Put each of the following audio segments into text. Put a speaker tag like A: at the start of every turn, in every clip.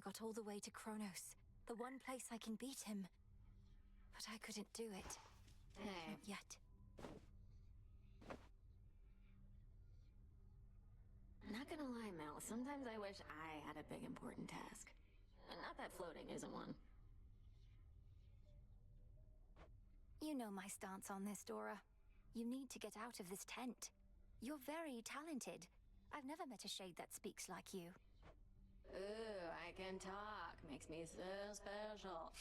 A: got all the way to Kronos, the one place I can beat him. But I couldn't do it.
B: Hey.
A: Not yet.
B: Not gonna lie, Mel, sometimes I wish I had a big important task. Not that floating isn't one.
A: You know my stance on this, Dora. You need to get out of this tent. You're very talented. I've never met a shade that speaks like you.
B: Ooh, I can talk. Makes me so special.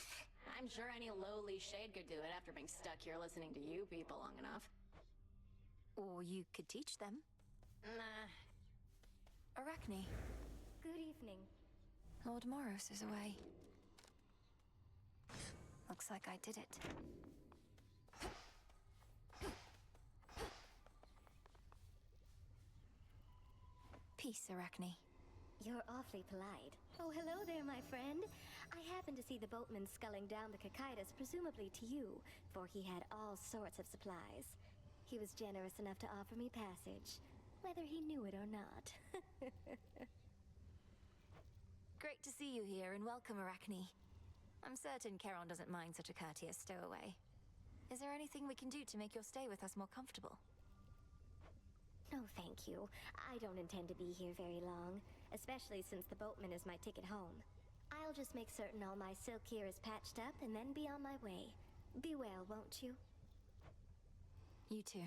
B: I'm sure any lowly shade could do it after being stuck here listening to you people long enough.
A: Or you could teach them.
B: Nah.
A: Arachne,
C: Good evening.
A: Lord Moros is away. Looks like I did it. Peace, Arachne.
C: You're awfully polite. Oh, hello there, my friend. I happened to see the boatman sculling down the Cocytus, presumably to you, for he had all sorts of supplies. He was generous enough to offer me passage, whether he knew it or not.
A: Great to see you here, and welcome, Arachne. I'm certain Charon doesn't mind such a courteous stowaway. Is there anything we can do to make your stay with us more comfortable?
C: No, thank you. I don't intend to be here very long, especially since the boatman is my ticket home. I'll just make certain all my silk here is patched up and then be on my way. Be well, won't you?
A: You too.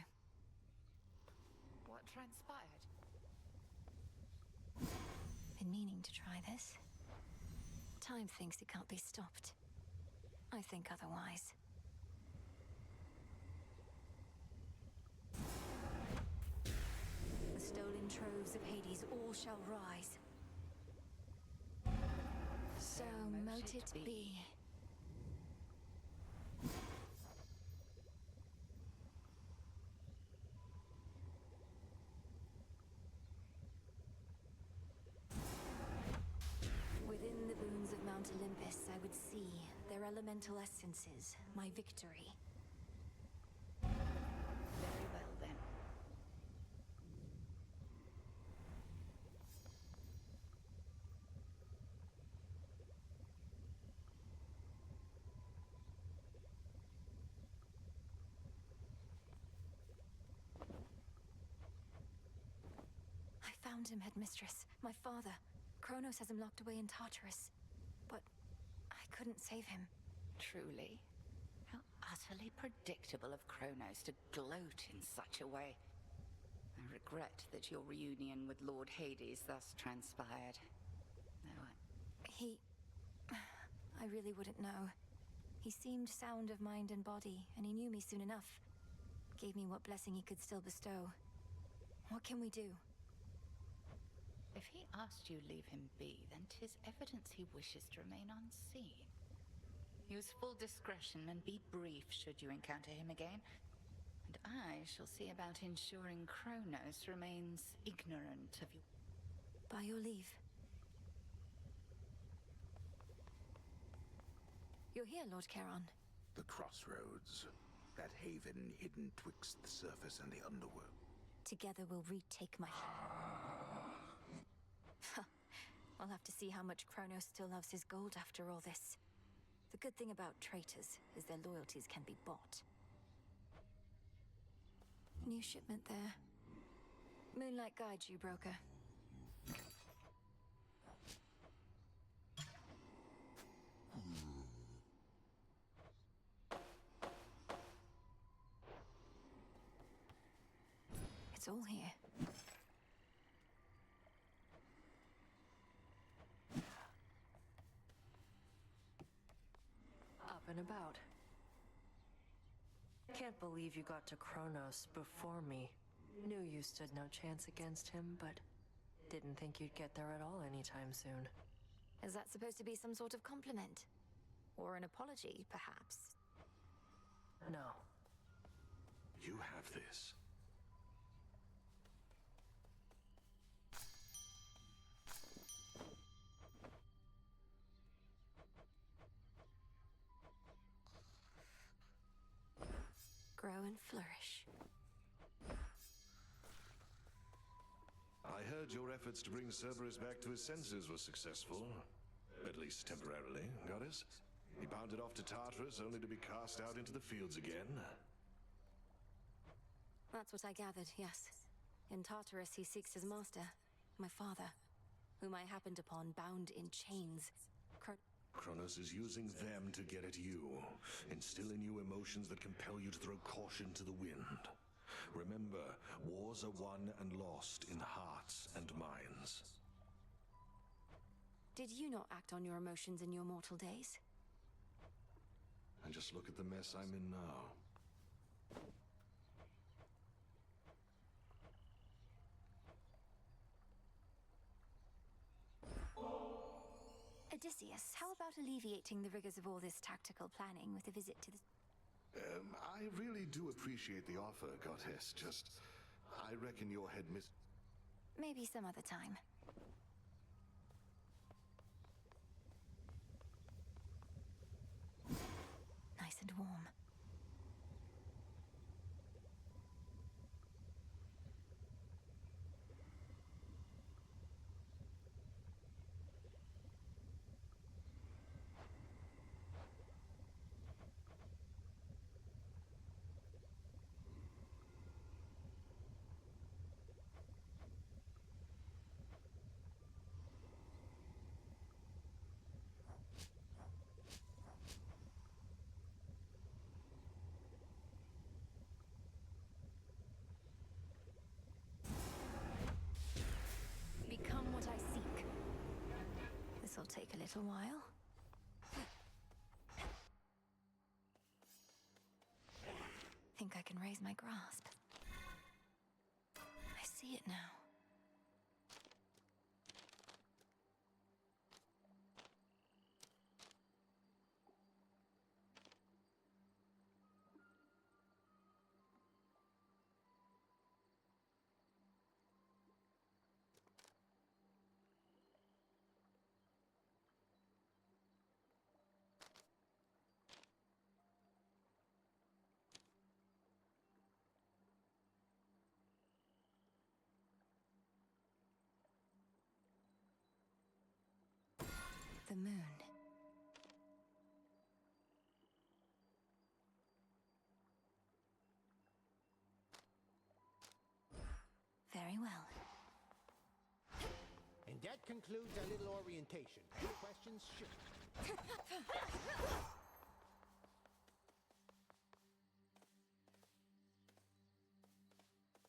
D: What transpired?
A: Been meaning to try this. Time thinks it can't be stopped. I think otherwise. The stolen troves of Hades all shall rise. So mote it be. Within the boons of Mount Olympus, I would see their elemental essences, my victory.
D: Very well, then.
A: I found him, headmistress. My father. Kronos has him locked away in Tartarus. But I couldn't save him.
D: Truly. How utterly predictable of Kronos to gloat in such a way. I regret that your reunion with Lord Hades thus transpired. Though
A: I really wouldn't know. He seemed sound of mind and body, and he knew me soon enough. Gave me what blessing he could still bestow. What can we do?
D: if he asked you leave him be, then 'tis evidence he wishes to remain unseen. Use full discretion and be brief should you encounter him again. And I shall see about ensuring Kronos remains ignorant of you.
A: By your leave. You're here, Lord Charon.
E: The crossroads. That haven hidden twixt the surface and the underworld.
A: Together we'll retake my... I'll have to see how much Kronos still loves his gold after all this. The good thing about traitors is their loyalties can be bought. New shipment there. Moonlight guides you, broker. It's all here.
F: Up and about. Can't believe you got to Kronos before me. Knew you stood no chance against him, but didn't think you'd get there at all anytime soon.
A: Is that supposed to be some sort of compliment? Or an apology, perhaps?
F: No.
E: You have this.
A: Grow and flourish.
G: I heard your efforts to bring Cerberus back to his senses were successful. At least temporarily, goddess. He bounded off to Tartarus only to be cast out into the fields again.
A: That's what I gathered, yes. In Tartarus, he seeks his master, my father, whom I happened upon bound in chains.
G: Kronos is using them to get at you, instill in you emotions that compel you to throw caution to the wind. Remember, wars are won and lost in hearts and minds.
A: Did you not act on your emotions in your mortal days?
G: And just look at the mess I'm in now.
A: Odysseus, how about alleviating the rigors of all this tactical planning with a visit to the...
G: I really do appreciate the offer, goddess. Just, I reckon your head
A: Maybe some other time. Nice and warm. This'll take a little while. Think I can raise my grasp. I see it now. The moon. Very well.
H: And that concludes our little orientation. Any questions? Sure.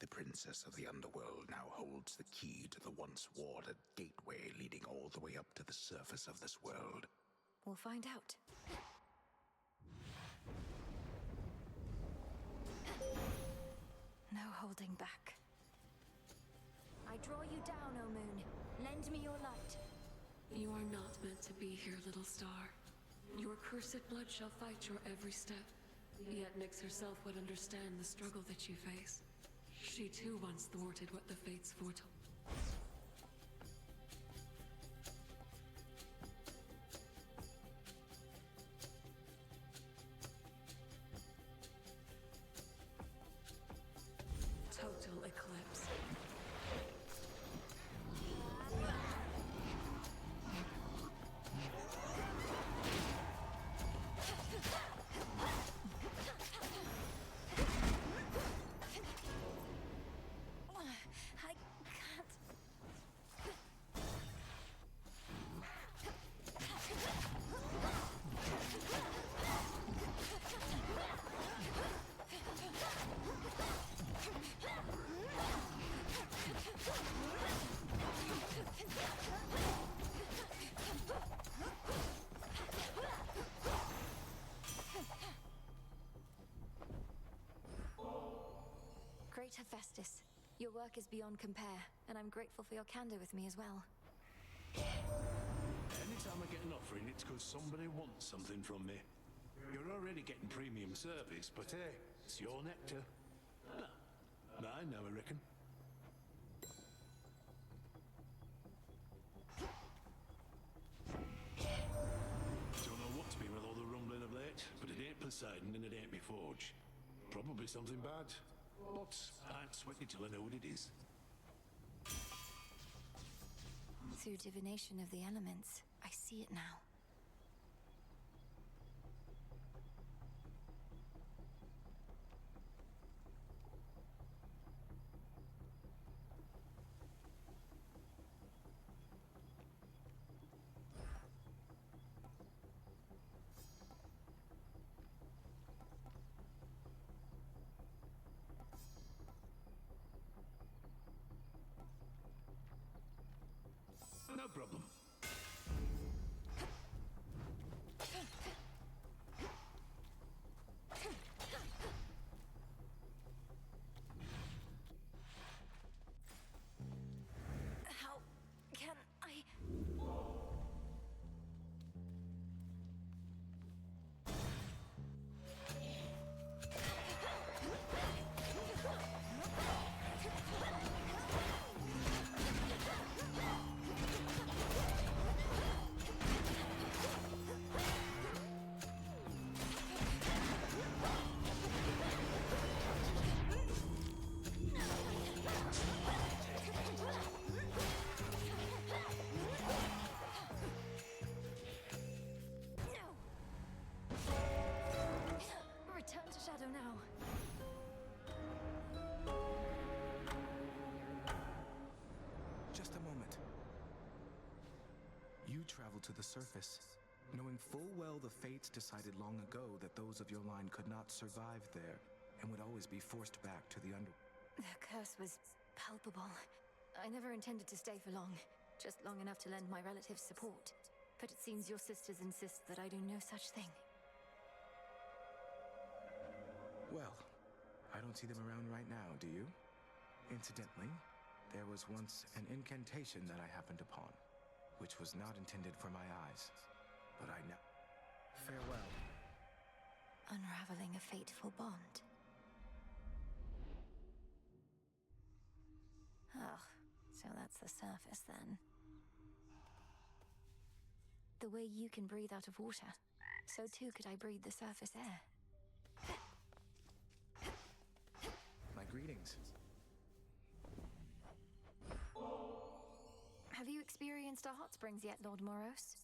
E: The princess of the underworld now holds the key to the once warded gateway leading all the way up to the surface of this world.
A: We'll find out. No holding back. I draw you down, O moon. Lend me your light.
I: You are not meant to be here, little star. Your cursed blood shall fight your every step. Yet Nyx herself would understand the struggle that you face. She too once thwarted what the fates foretold. Total eclipse.
A: I can't. Great Hephaestus, your work is beyond compare, and I'm grateful for your candor with me as well.
G: Anytime I get an offering, it's because somebody wants something from me. You're already getting premium service, but hey, it's your nectar. I know, I reckon. Don't know what's been with all the rumbling of late, but it ain't Poseidon and it ain't me forge. Probably something bad, but I ain't sweating till I know what it is.
A: Through divination of the elements, I see it now.
E: No problem.
A: How can I? Return to shadow now.
J: Just a moment. You travel to the surface, knowing full well the fates decided long ago that those of your line could not survive there and would always be forced back to the under.
A: The curse was palpable. I never intended to stay for long, just long enough to lend my relatives support. But it seems your sisters insist that I do no such thing.
J: Well, I don't see them around right now, do you? Incidentally, there was once an incantation that I happened upon, which was not intended for my eyes, but I know. Farewell.
A: Unraveling a fateful bond. Oh, so that's the surface then. The way you can breathe out of water, so too could I breathe the surface air.
J: My greetings.
A: Have you experienced our hot springs yet, Lord Moros?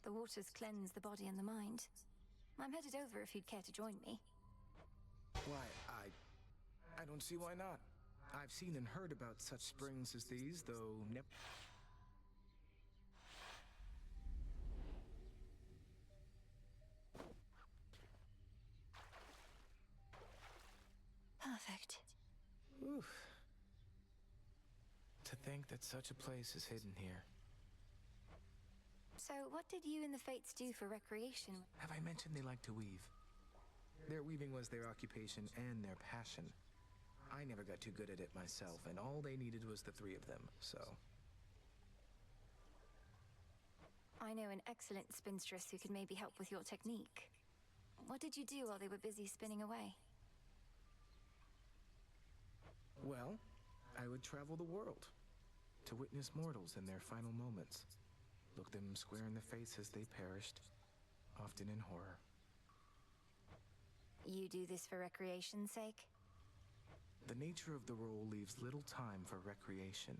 A: The waters cleanse the body and the mind. I'm headed over if you'd care to join me.
J: Why, I don't see why not. I've seen and heard about such springs as these, though
A: Perfect.
J: Oof. To think that such a place is hidden here.
A: So, what did you and the Fates do for recreation?
J: Have I mentioned they like to weave? Their weaving was their occupation and their passion. I never got too good at it myself, and all they needed was the three of them, so...
A: I know an excellent spinstress who could maybe help with your technique. What did you do while they were busy spinning away?
J: Well, I would travel the world to witness mortals in their final moments. Look them square in the face as they perished, often in horror.
A: You do this for recreation's sake?
J: The nature of the role leaves little time for recreation,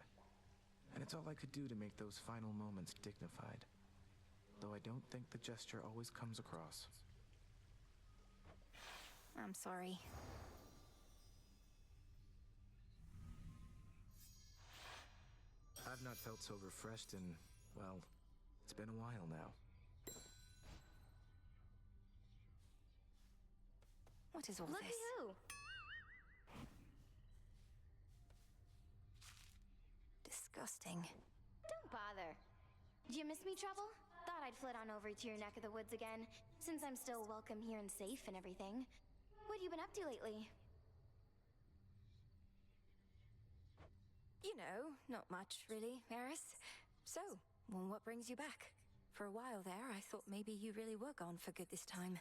J: and it's all I could do to make those final moments dignified. Though I don't think the gesture always comes across.
A: I'm sorry.
J: I've not felt so refreshed in, well, it's been a while now.
A: What is all
C: Look
A: this?
C: at you!
A: Disgusting.
C: Don't bother. Do you miss me, Trouble? Thought I'd flit on over to your neck of the woods again, since I'm still welcome here and safe and everything. What have you been up to lately?
A: You know, not much, really, Eris. So, well, what brings you back? For a while there, I thought maybe you really were gone for good this time.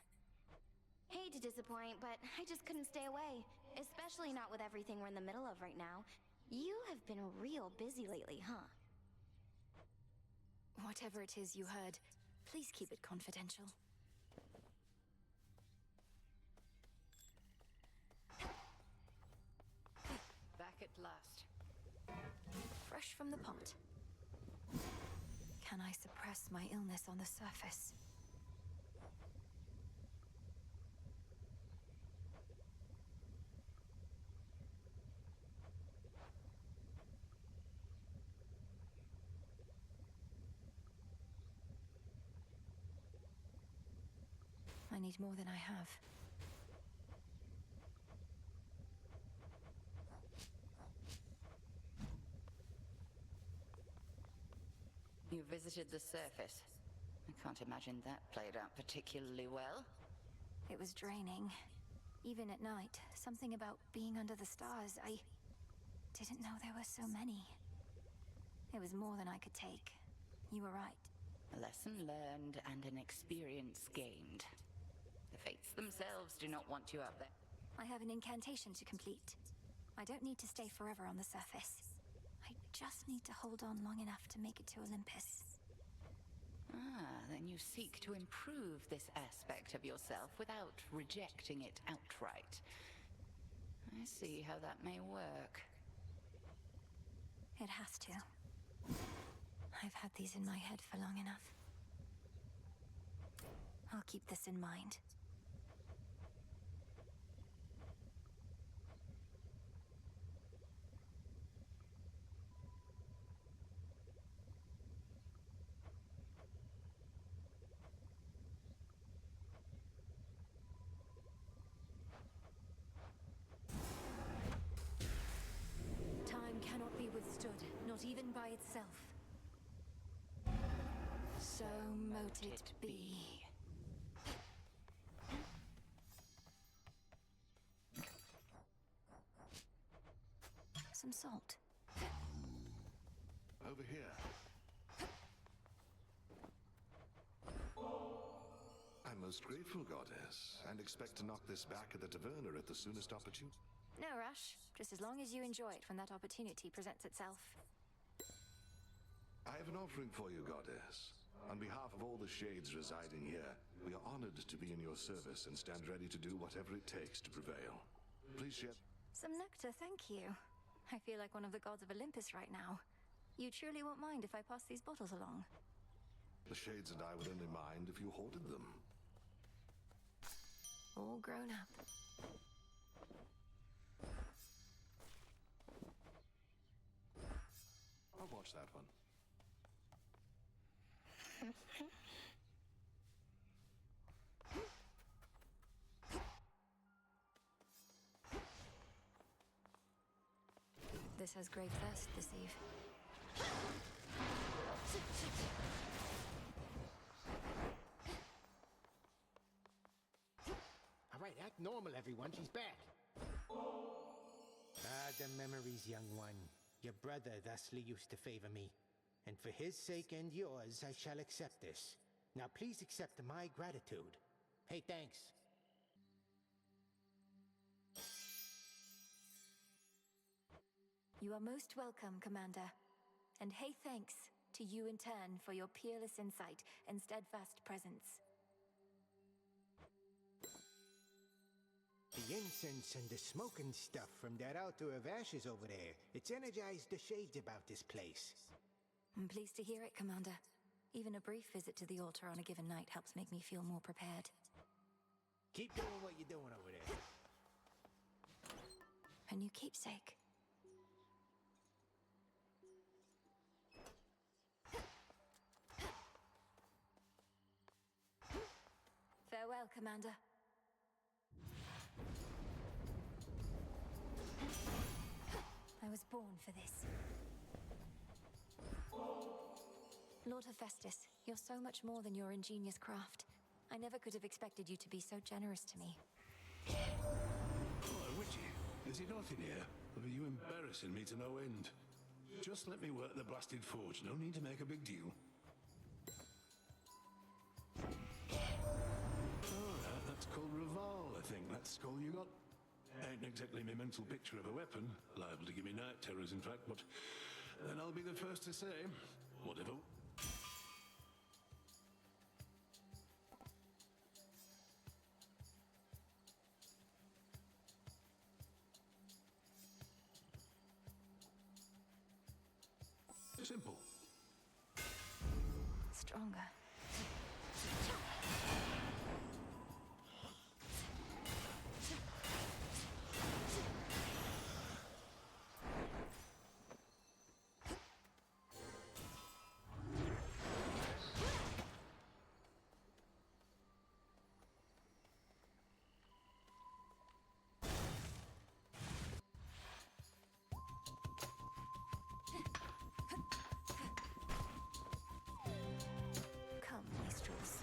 C: Hate to disappoint, but I just couldn't stay away. Especially not with everything we're in the middle of right now. You have been real busy lately, huh?
A: Whatever it is you heard, please keep it confidential.
D: Back at last.
A: Fresh from the pot. can I suppress my illness on the surface? I need more than I have.
D: You visited the surface. I can't imagine that played out particularly well.
A: It was draining. Even at night, something about being under the stars, I didn't know there were so many. It was more than I could take. You were right.
D: A lesson learned and an experience gained. The fates themselves do not want you up there.
A: I have an incantation to complete. I don't need to stay forever on the surface. I just need to hold on long enough to make it to Olympus.
D: Ah, then you seek to improve this aspect of yourself without rejecting it outright. I see how that may work.
A: It has to. I've had these in my head for long enough. I'll keep this in mind. Time cannot be withstood, not even by itself. So mote it be. Some salt.
G: Over here. I'm most grateful, Goddess, and expect to knock this back at the taverna at the soonest opportunity.
A: No rush, just as long as you enjoy it when that opportunity presents itself.
G: I have an offering for you, Goddess. On behalf of all the shades residing here, we are honored to be in your service and stand ready to do whatever it takes to prevail. Please share.
A: Some nectar, thank you. I feel like one of the gods of Olympus right now. You truly won't mind if I pass these bottles along?
G: The shades and I would only mind if you hoarded them.
A: All grown up.
G: I'll watch that one.
A: This has grave thirst this eve.
H: All right, act normal, everyone. She's back. Ah, the memories, young one. Your brother thusly used to favor me. And for his sake and yours, I shall accept this. Now please accept my gratitude. Hey, thanks.
A: You are most welcome, Commander. And hey, thanks to you in turn for your peerless insight and steadfast presence.
H: The incense and the smoking stuff from that altar of ashes over there, it's energized the shades about this place.
A: I'm pleased to hear it, Commander. Even a brief visit to the altar on a given night helps make me feel more prepared.
H: Keep doing what you're doing over there.
A: A new keepsake. Farewell, Commander. I was born for this. Lord Hephaestus, you're so much more than your ingenious craft. I never could have expected you to be so generous to me.
K: Oh, Witchy, is it not in here? Or are you embarrassing me to no end? Just let me work the blasted forge. No need to make a big deal. Alright, that's called Reval, I think. That's the skull you got. Ain't exactly my mental picture of a weapon. Liable to give me night terrors, in fact, but then I'll be the first to say, whatever. Simple.
A: stronger. Come, minstrels.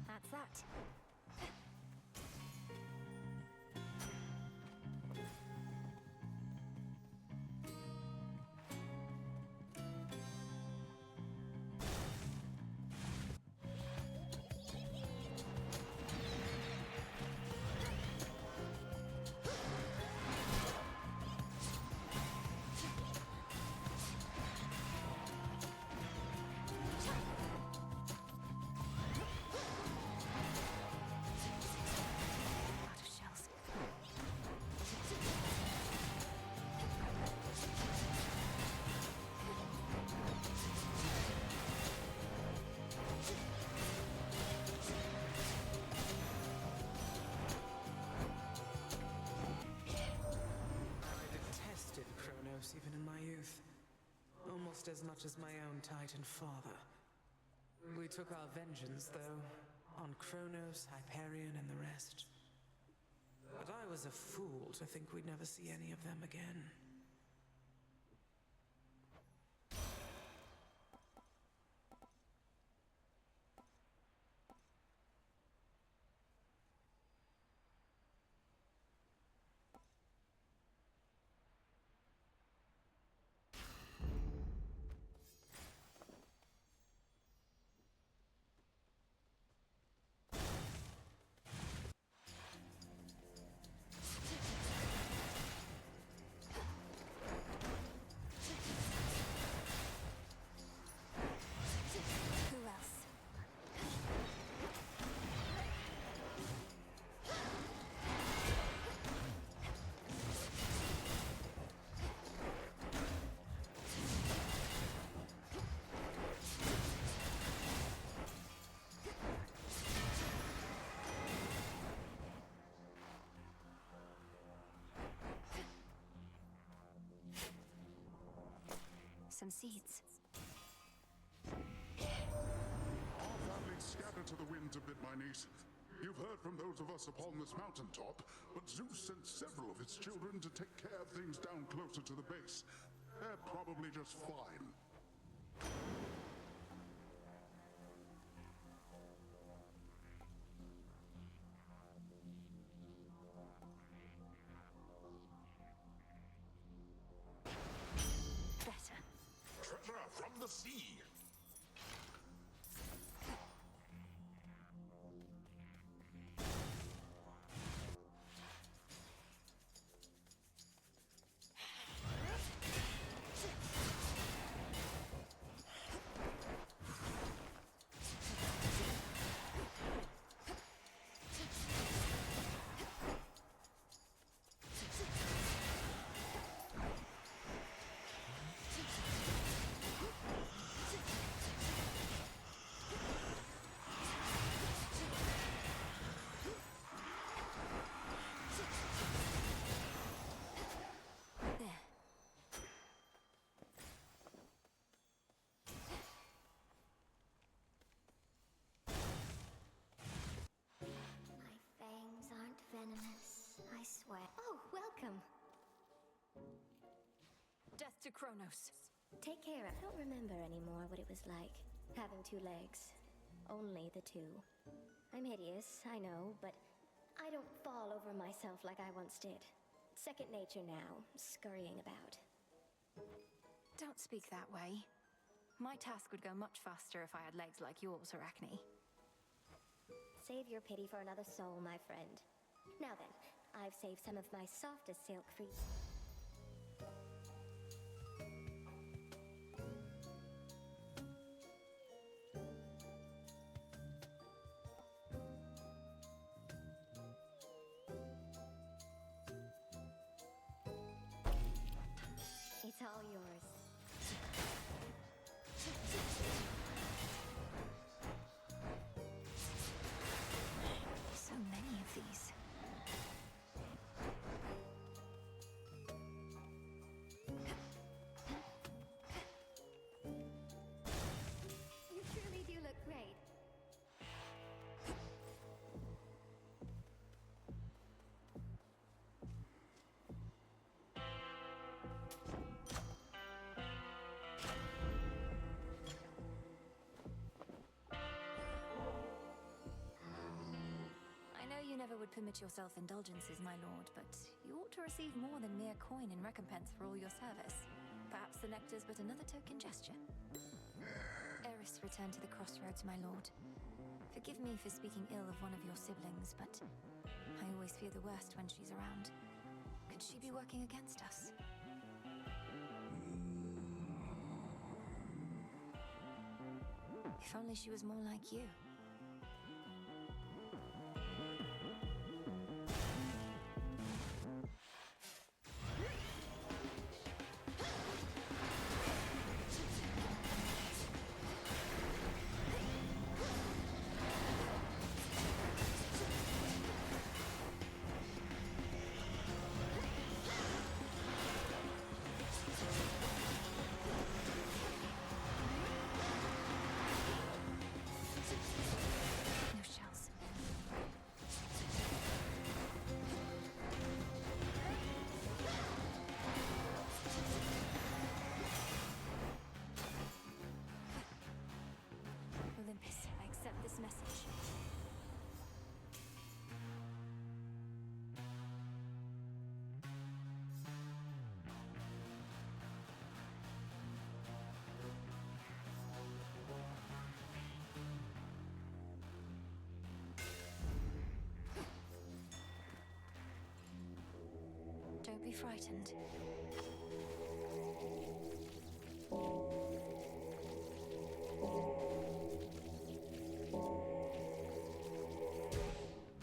A: That's that. Out of shells.
L: I detested Kronos even in my youth. Almost as much as my own Titan father. We took our vengeance, though, on Kronos, Hyperion, and the rest. But I was a fool to think we'd never see any of them again.
A: Who else? Some seeds.
E: Our families scattered to the winds a bit, my niece. You've heard from those of us upon this mountaintop, but Zeus sent several of his children to take care of things down closer to the base. They're probably just fine.
A: Better.
E: Treasure from the sea!
C: My fangs aren't venomous, I swear. Oh, welcome.
A: Death to Kronos.
C: Take care. I don't remember anymore what it was like, having two legs. Only the two. I'm hideous, I know, but I don't fall over myself like I once did. Second nature now, scurrying about.
A: Don't speak that way. My task would go much faster if I had legs like yours, Arachne.
C: Save your pity for another soul, my friend. Now then, I've saved some of my softest silk for you. It's all yours.
A: So many of these.
C: You truly do look great.
A: I know you never would permit yourself indulgences, my lord, but you ought to receive more than mere coin in recompense for all your service. Perhaps the nectar's but another token gesture. Eris returned to the crossroads, my lord. Forgive me for speaking ill of one of your siblings, but I always fear the worst when she's around. Could she be working against us? If only she was more like you. No shells. Olympus, I accept this message. Don't be frightened.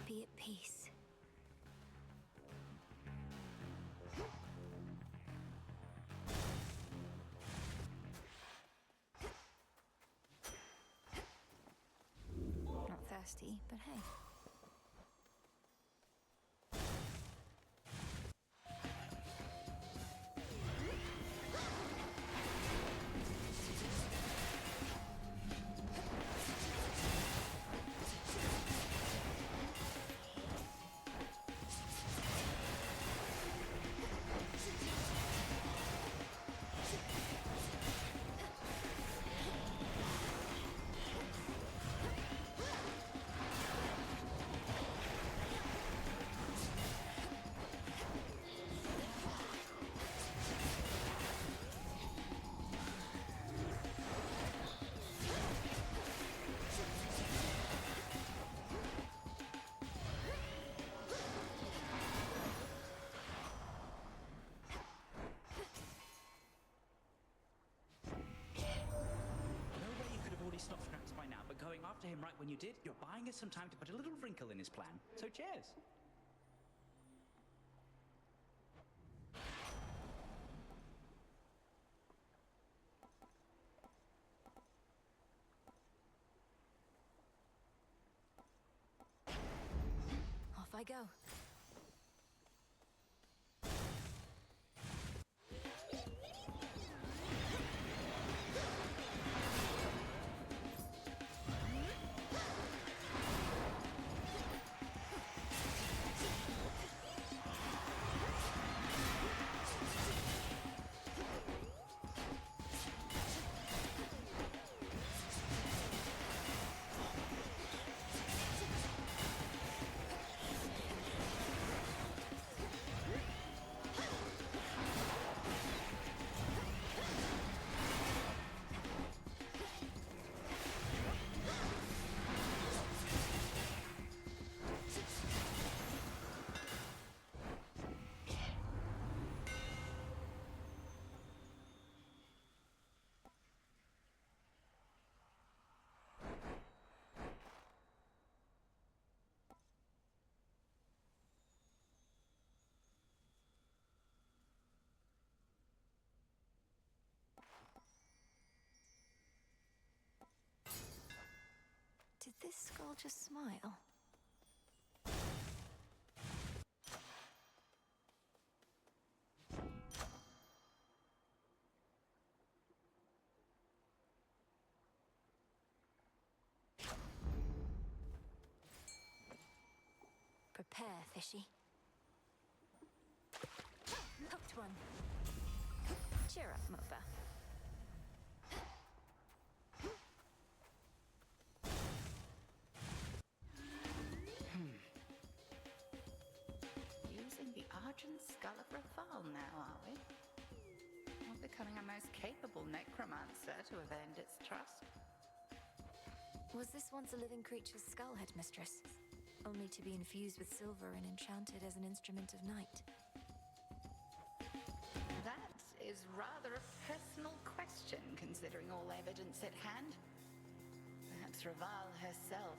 A: Be at peace. Not thirsty, but hey.
M: Stopped scraps by now, but going after him right when you did, you're buying us some time to put a little wrinkle in his plan. So cheers.
A: Off I go. this skull just smile? Prepare, fishy. Hooked one. Cheer up, Mopa.
D: Using the Argent Skull of Rafal now, are we? We're becoming a most capable necromancer to have earned its trust.
A: Was this once a living creature's skull, Headmistress? Only to be infused with silver and enchanted as an instrument of night?
D: That is rather a personal question, considering all evidence at hand. Perhaps Raval herself.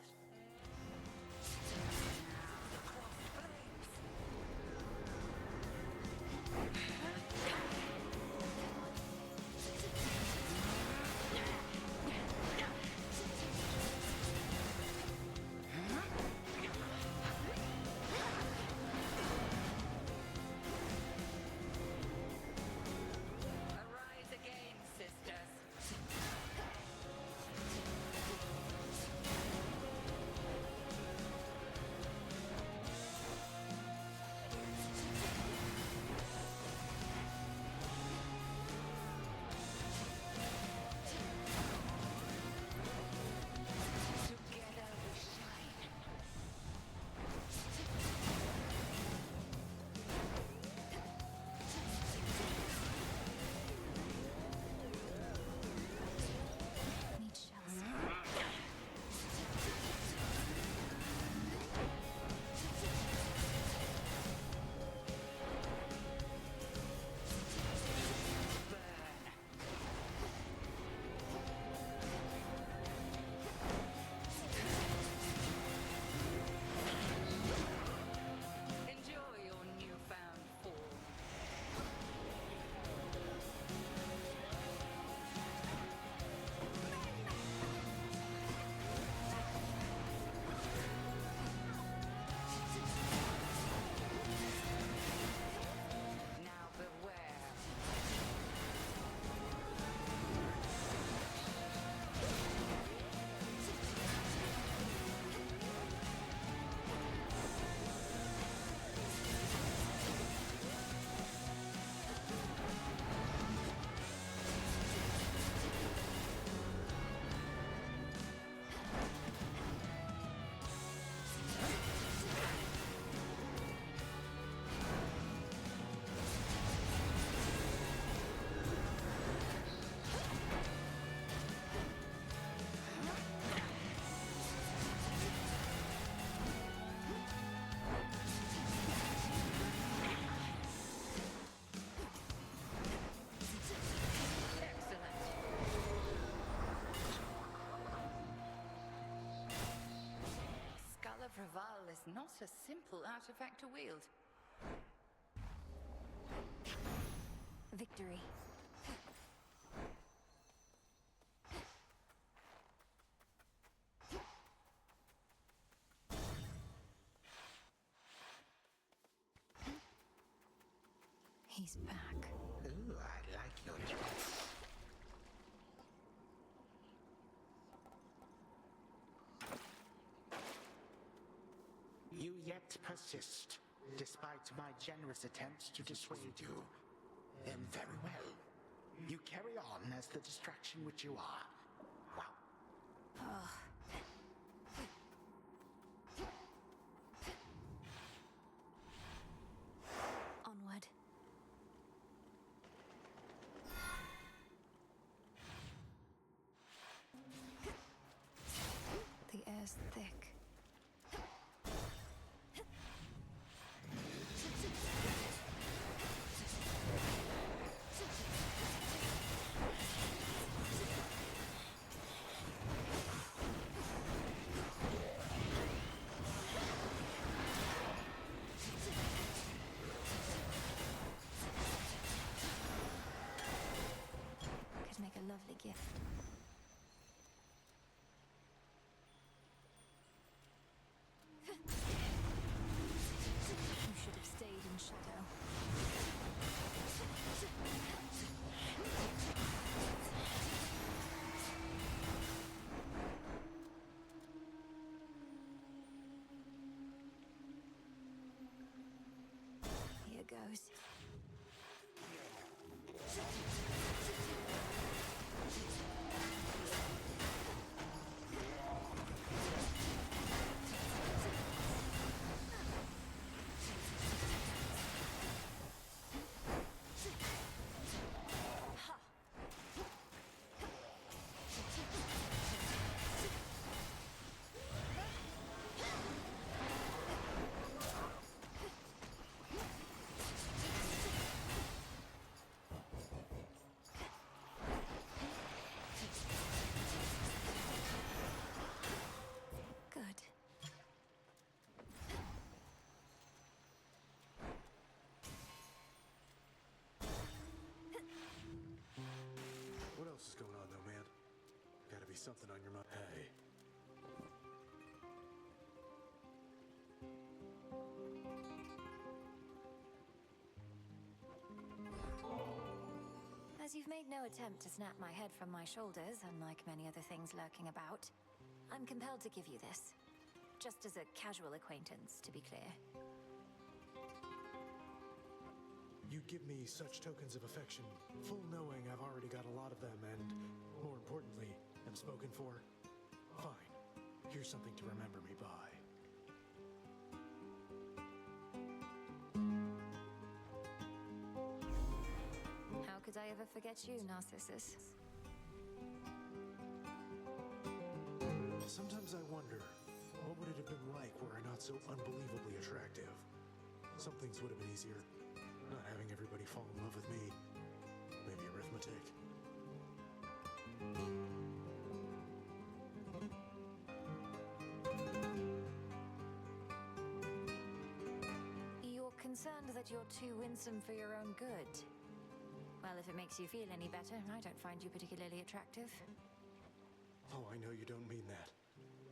B: Arise again, sisters.
D: Together we shine.
A: Need shells.
D: Enjoy your newfound form. Now beware. Excellent. Skull of Raval is not a simple artifact to wield.
A: Victory. He's back.
H: Ooh, I like your dress. You yet persist, despite my generous attempts to dissuade you. Then very well. You carry on as the distraction which you are. Wow.
A: Onward. The air's thick. Could make a lovely gift.
K: something on your mind. Hey.
A: As you've made no attempt to snap my head from my shoulders, unlike many other things lurking about, I'm compelled to give you this. Just as a casual acquaintance, to be clear.
K: You give me such tokens of affection, full knowing I've already got a lot of them, and, more importantly, am spoken for. Fine. Here's something to remember me by.
A: How could I ever forget you, Narcissus?
K: Sometimes I wonder, what would it have been like were I not so unbelievably attractive? Some things would have been easier. Not having everybody fall in love with me. Maybe arithmetic.
A: You're concerned that you're too winsome for your own good. Well, if it makes you feel any better, I don't find you particularly attractive.
K: Oh, I know you don't mean that.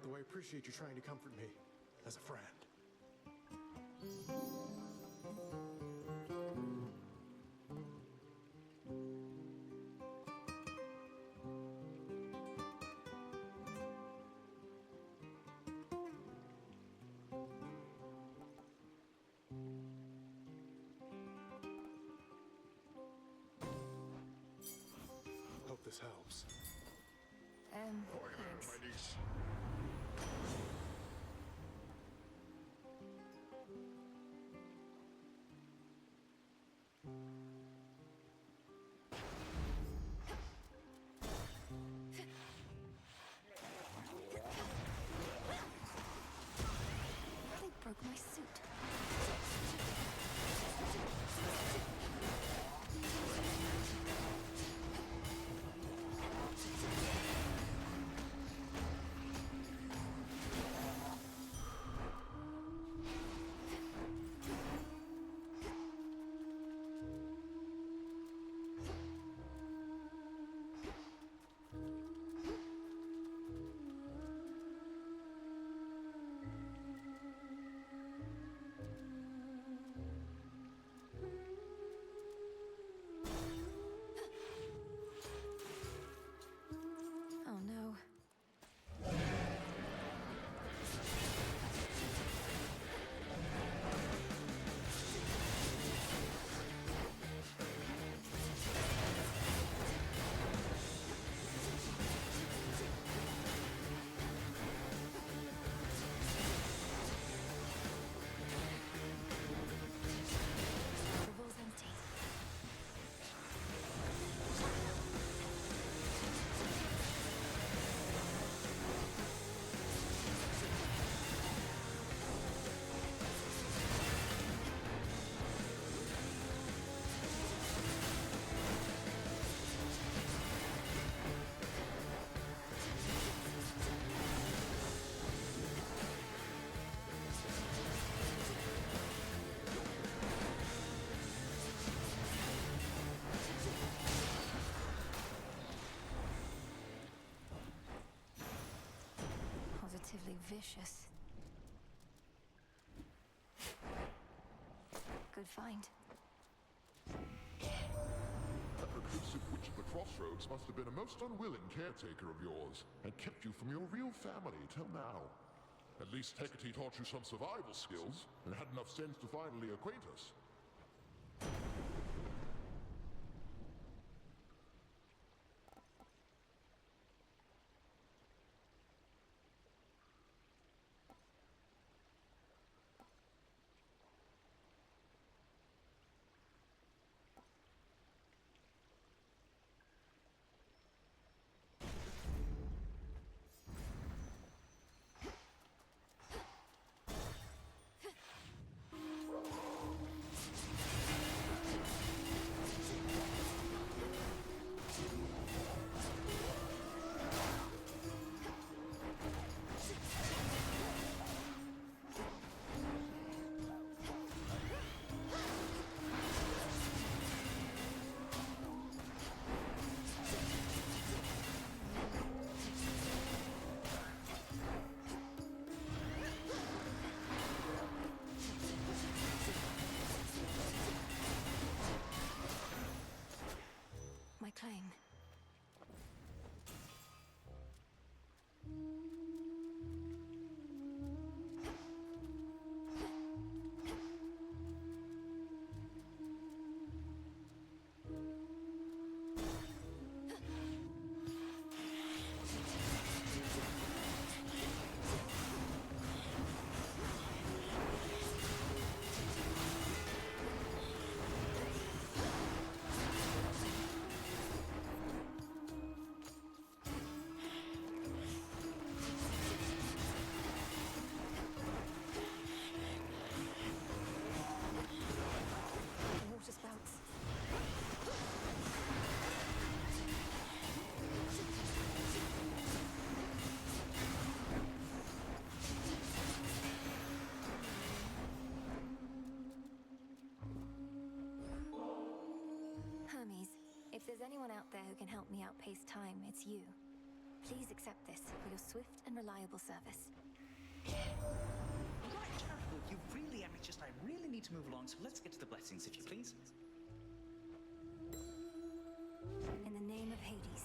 K: Though I appreciate you trying to comfort me, as a friend. Hope this helps.
A: Thanks.
E: My niece.
A: They broke my suit. Oh no. The ball's empty. Positively vicious. Good find.
E: That reclusive witch at the crossroads must have been a most unwilling caretaker of yours, and kept you from your real family till now. At least Hecate taught you some survival skills, and had enough sense to finally acquaint us.
A: anyone out there who can help me outpace time, it's you. Please accept this for your swift and reliable service.
M: Right, well, you really, it's just I really need to move along, so let's get to the blessings, if you please.
A: In the name of Hades.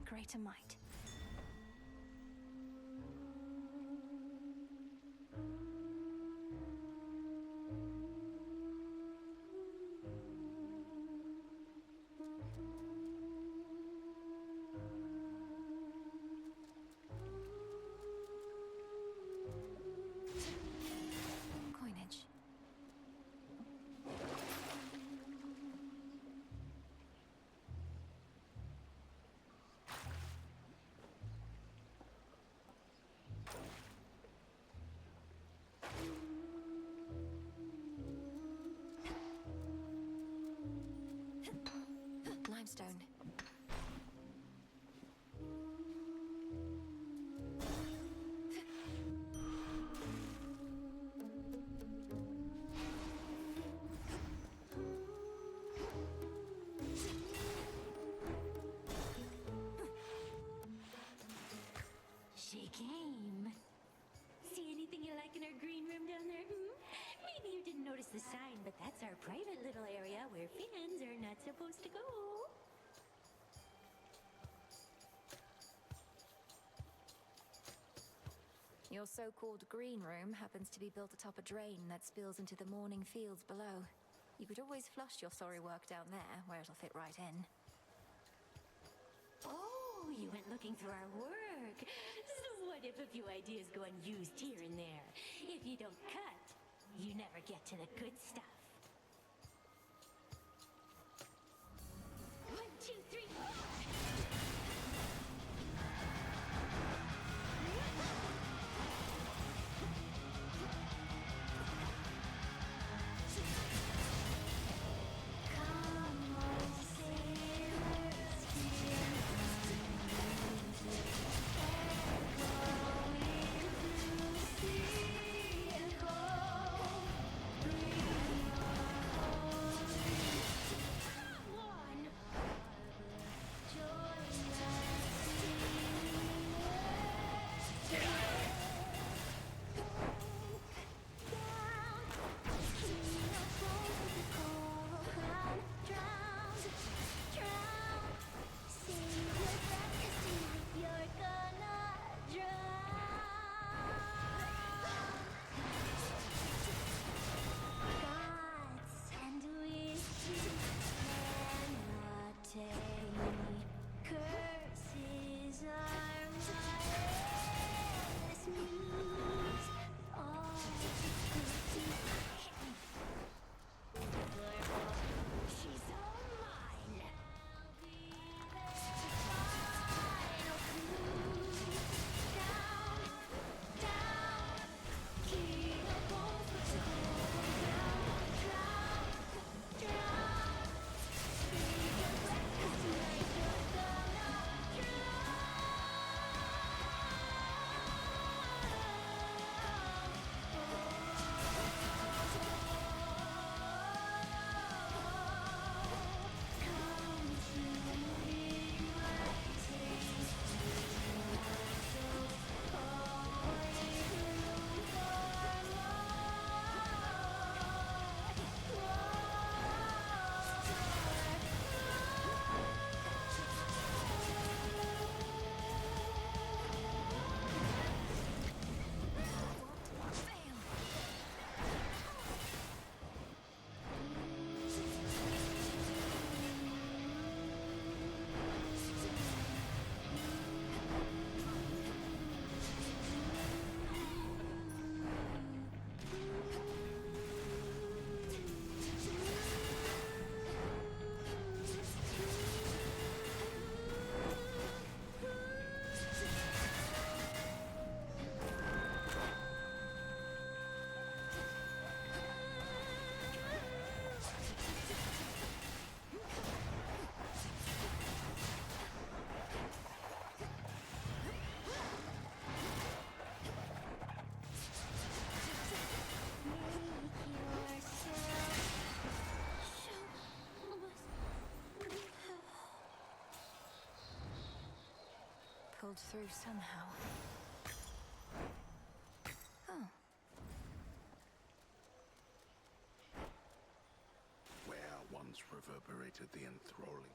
A: Greater might. Coinage. Limestone.
N: She came. See anything you like in our green room down there? Maybe you didn't notice the sign, but that's our private little area where fans are not supposed to go.
A: Your so-called green room happens to be built atop a drain that spills into the morning fields below. You could always flush your sorry work down there, where it'll fit right in.
N: Oh, you went looking through our work. So what if a few ideas go unused here and there? If you don't cut, you never get to the good stuff. 1, 2, 3.
A: through somehow. Oh.
G: Where once reverberated the enthralling.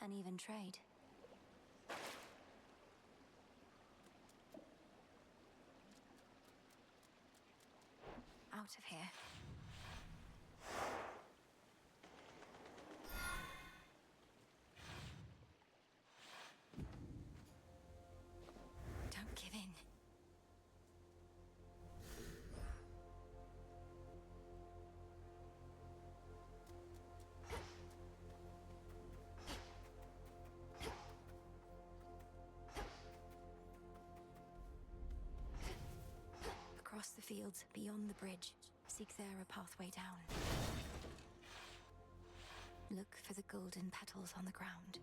A: An even trade. Out of here. Don't give in. Across the fields, beyond the bridge. Seek there a pathway down. Look for the golden petals on the ground.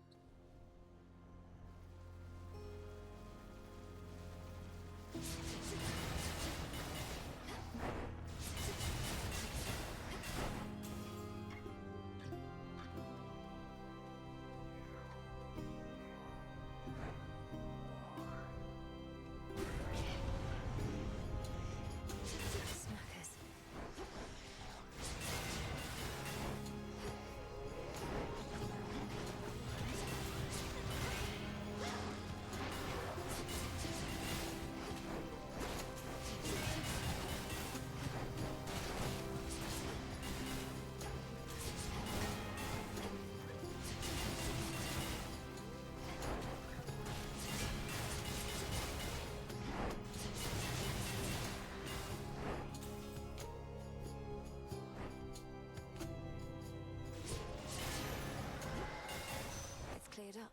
A: Cleared up.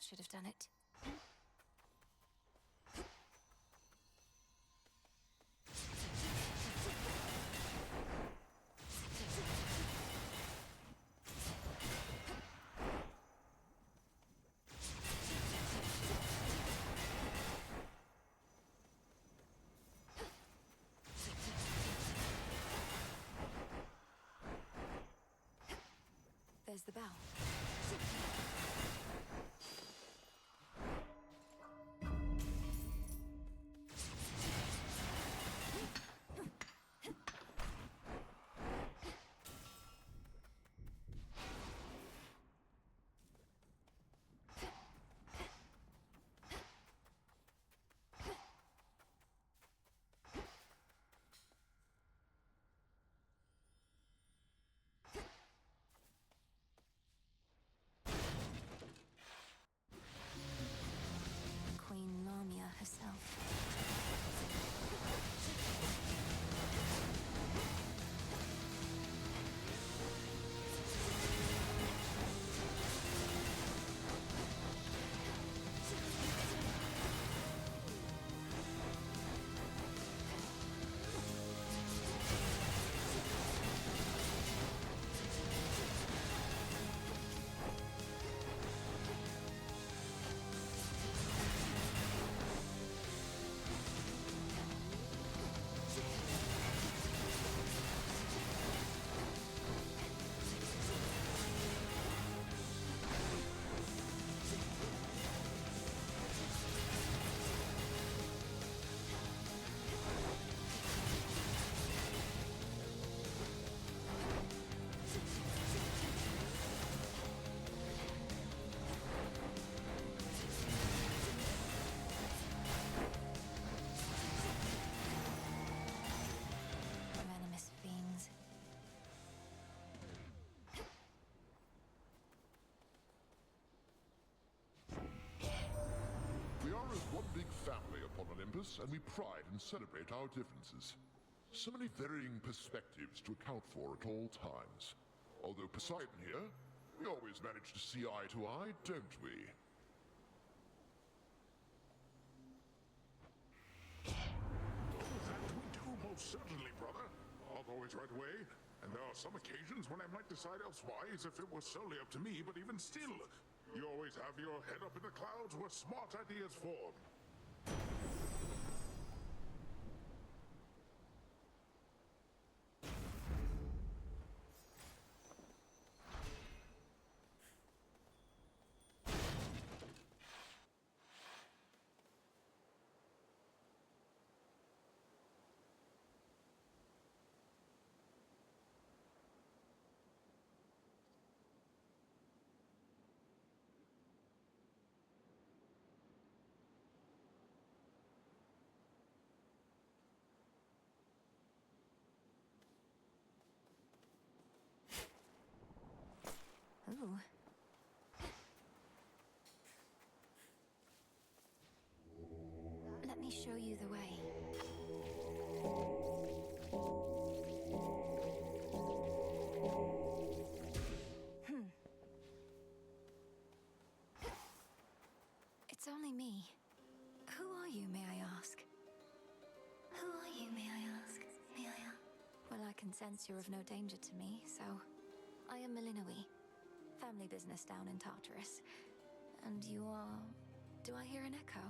A: Should have done it. There's the bell.
E: one big family upon Olympus, and we pride and celebrate our differences. So many varying perspectives to account for at all times. Although Poseidon here, we always manage to see eye to eye, don't we? Oh, that we do, most certainly, brother. I'll always right away, and there are some occasions when I might decide elsewise if it was solely up to me, but even still, you always have your head up in the clouds where smart ideas form.
A: Ooh. Let me show you the way. It's only me. Who are you, may I ask? Who are you, may I ask? May I ask? Well, I can sense you're of no danger to me, so I am Melinoy. Family business down in Tartarus. And you are... do I hear an echo?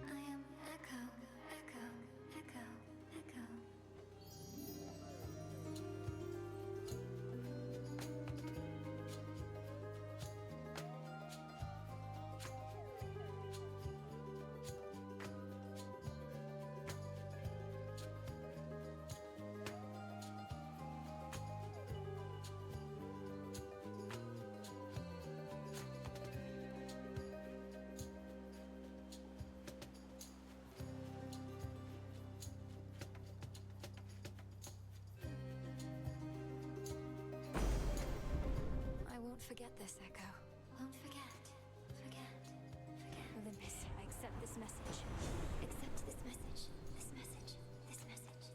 A: I am Echo, Echo, Echo, Echo. Forget this, Echo. Won't forget. Forget. Olympus, I accept this message. Accept this message. This message. This message.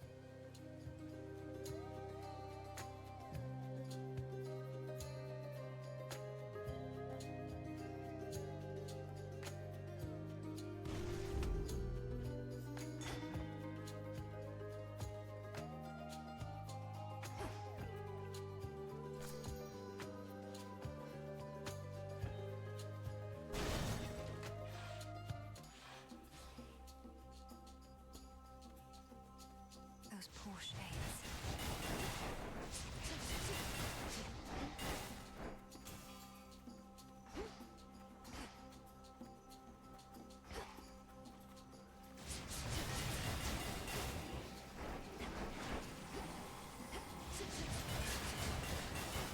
A: Those poor shades.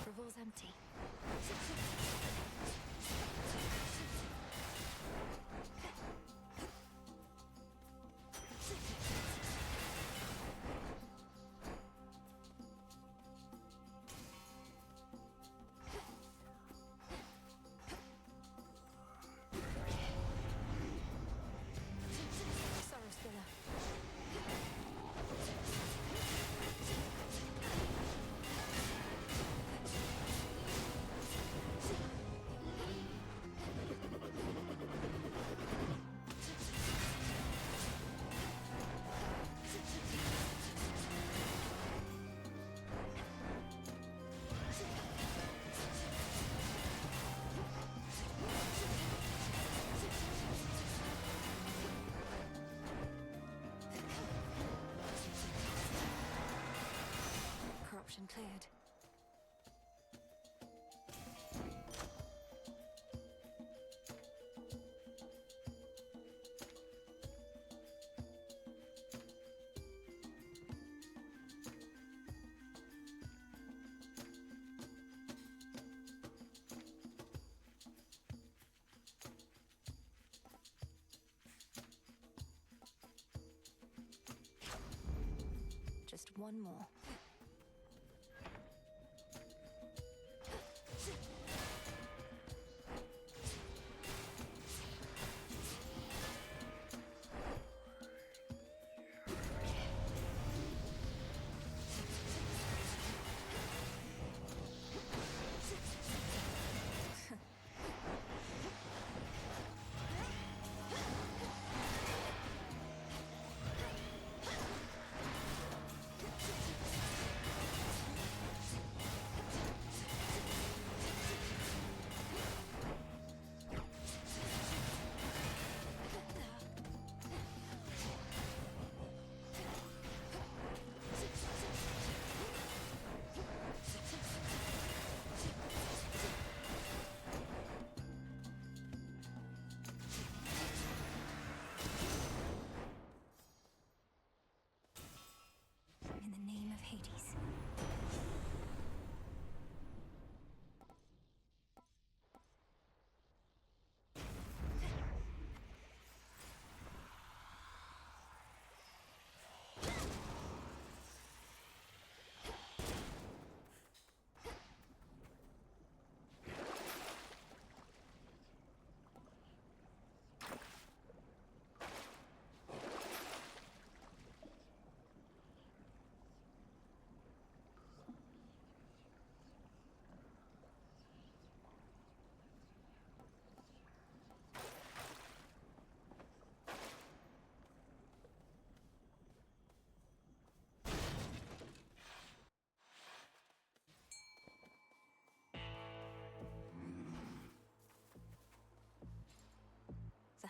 A: Revol's empty. Corruption cleared. Just one more.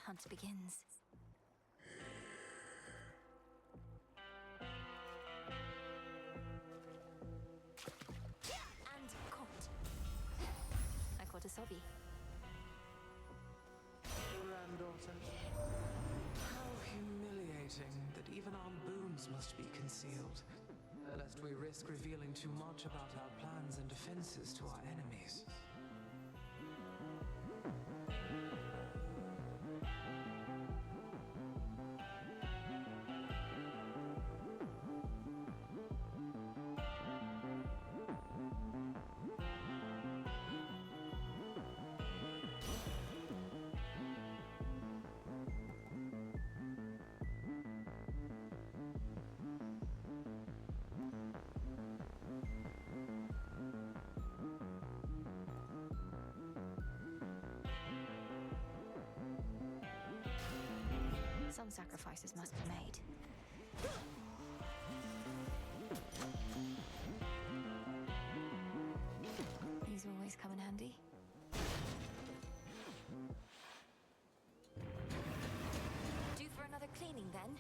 A: hunt begins. And caught. I caught a Sobby.
L: Granddaughter. How humiliating that even our booms must be concealed, lest we risk revealing too much about our plans and defenses to our enemies.
A: Some sacrifices must be made. These always come in handy. Due for another cleaning then?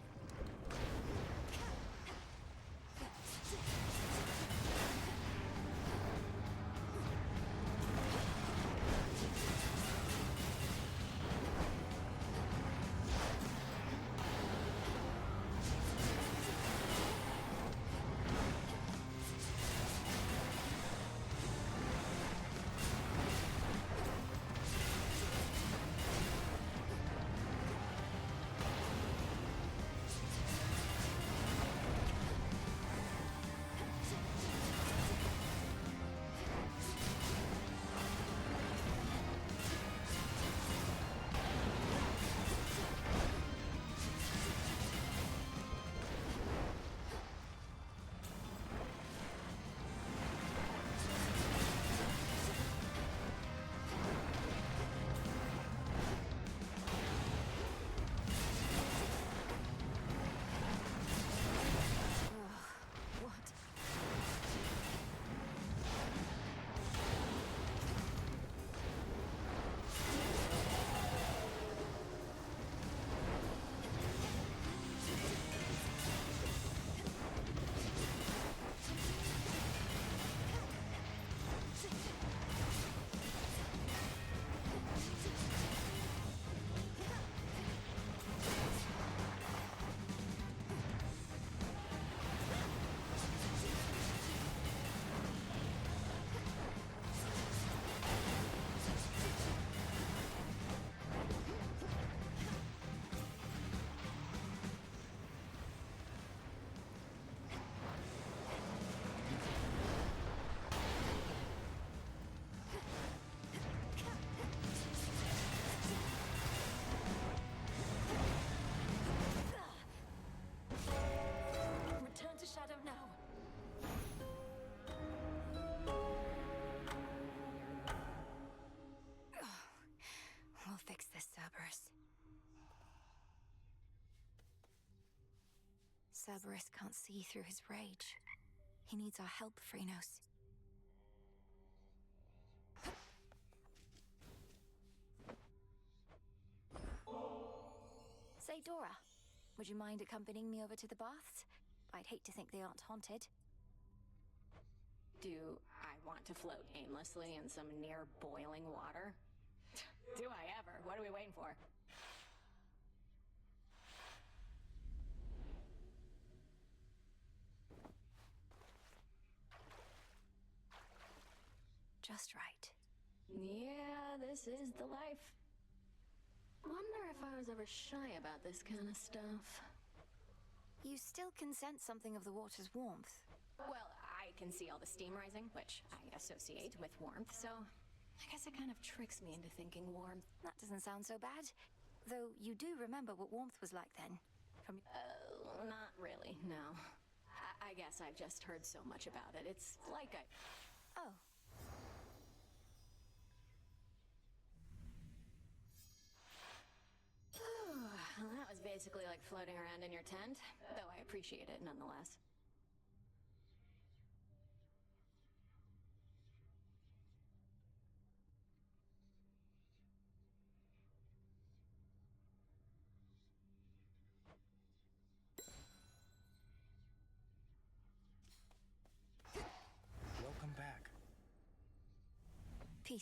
A: Fix this, Cerberus. Cerberus can't see through his rage. He needs our help, Phrynos. Say, Dora, would you mind accompanying me over to the baths? I'd hate to think they aren't haunted.
B: Do I want to float aimlessly in some near boiling water? Do I ever? What are we waiting for?
A: Just right.
B: Yeah, this is the life. Wonder if I was ever shy about this kind of stuff.
A: You still can sense something of the water's warmth.
B: Well, I can see all the steam rising, which I associate with warmth, so I guess it kind of tricks me into thinking warmth.
A: That doesn't sound so bad. Though you do remember what warmth was like then.
B: Not really, no. I guess I've just heard so much about it. It's like I...
A: Oh.
B: Well, that was basically like floating around in your tent, though I appreciate it nonetheless.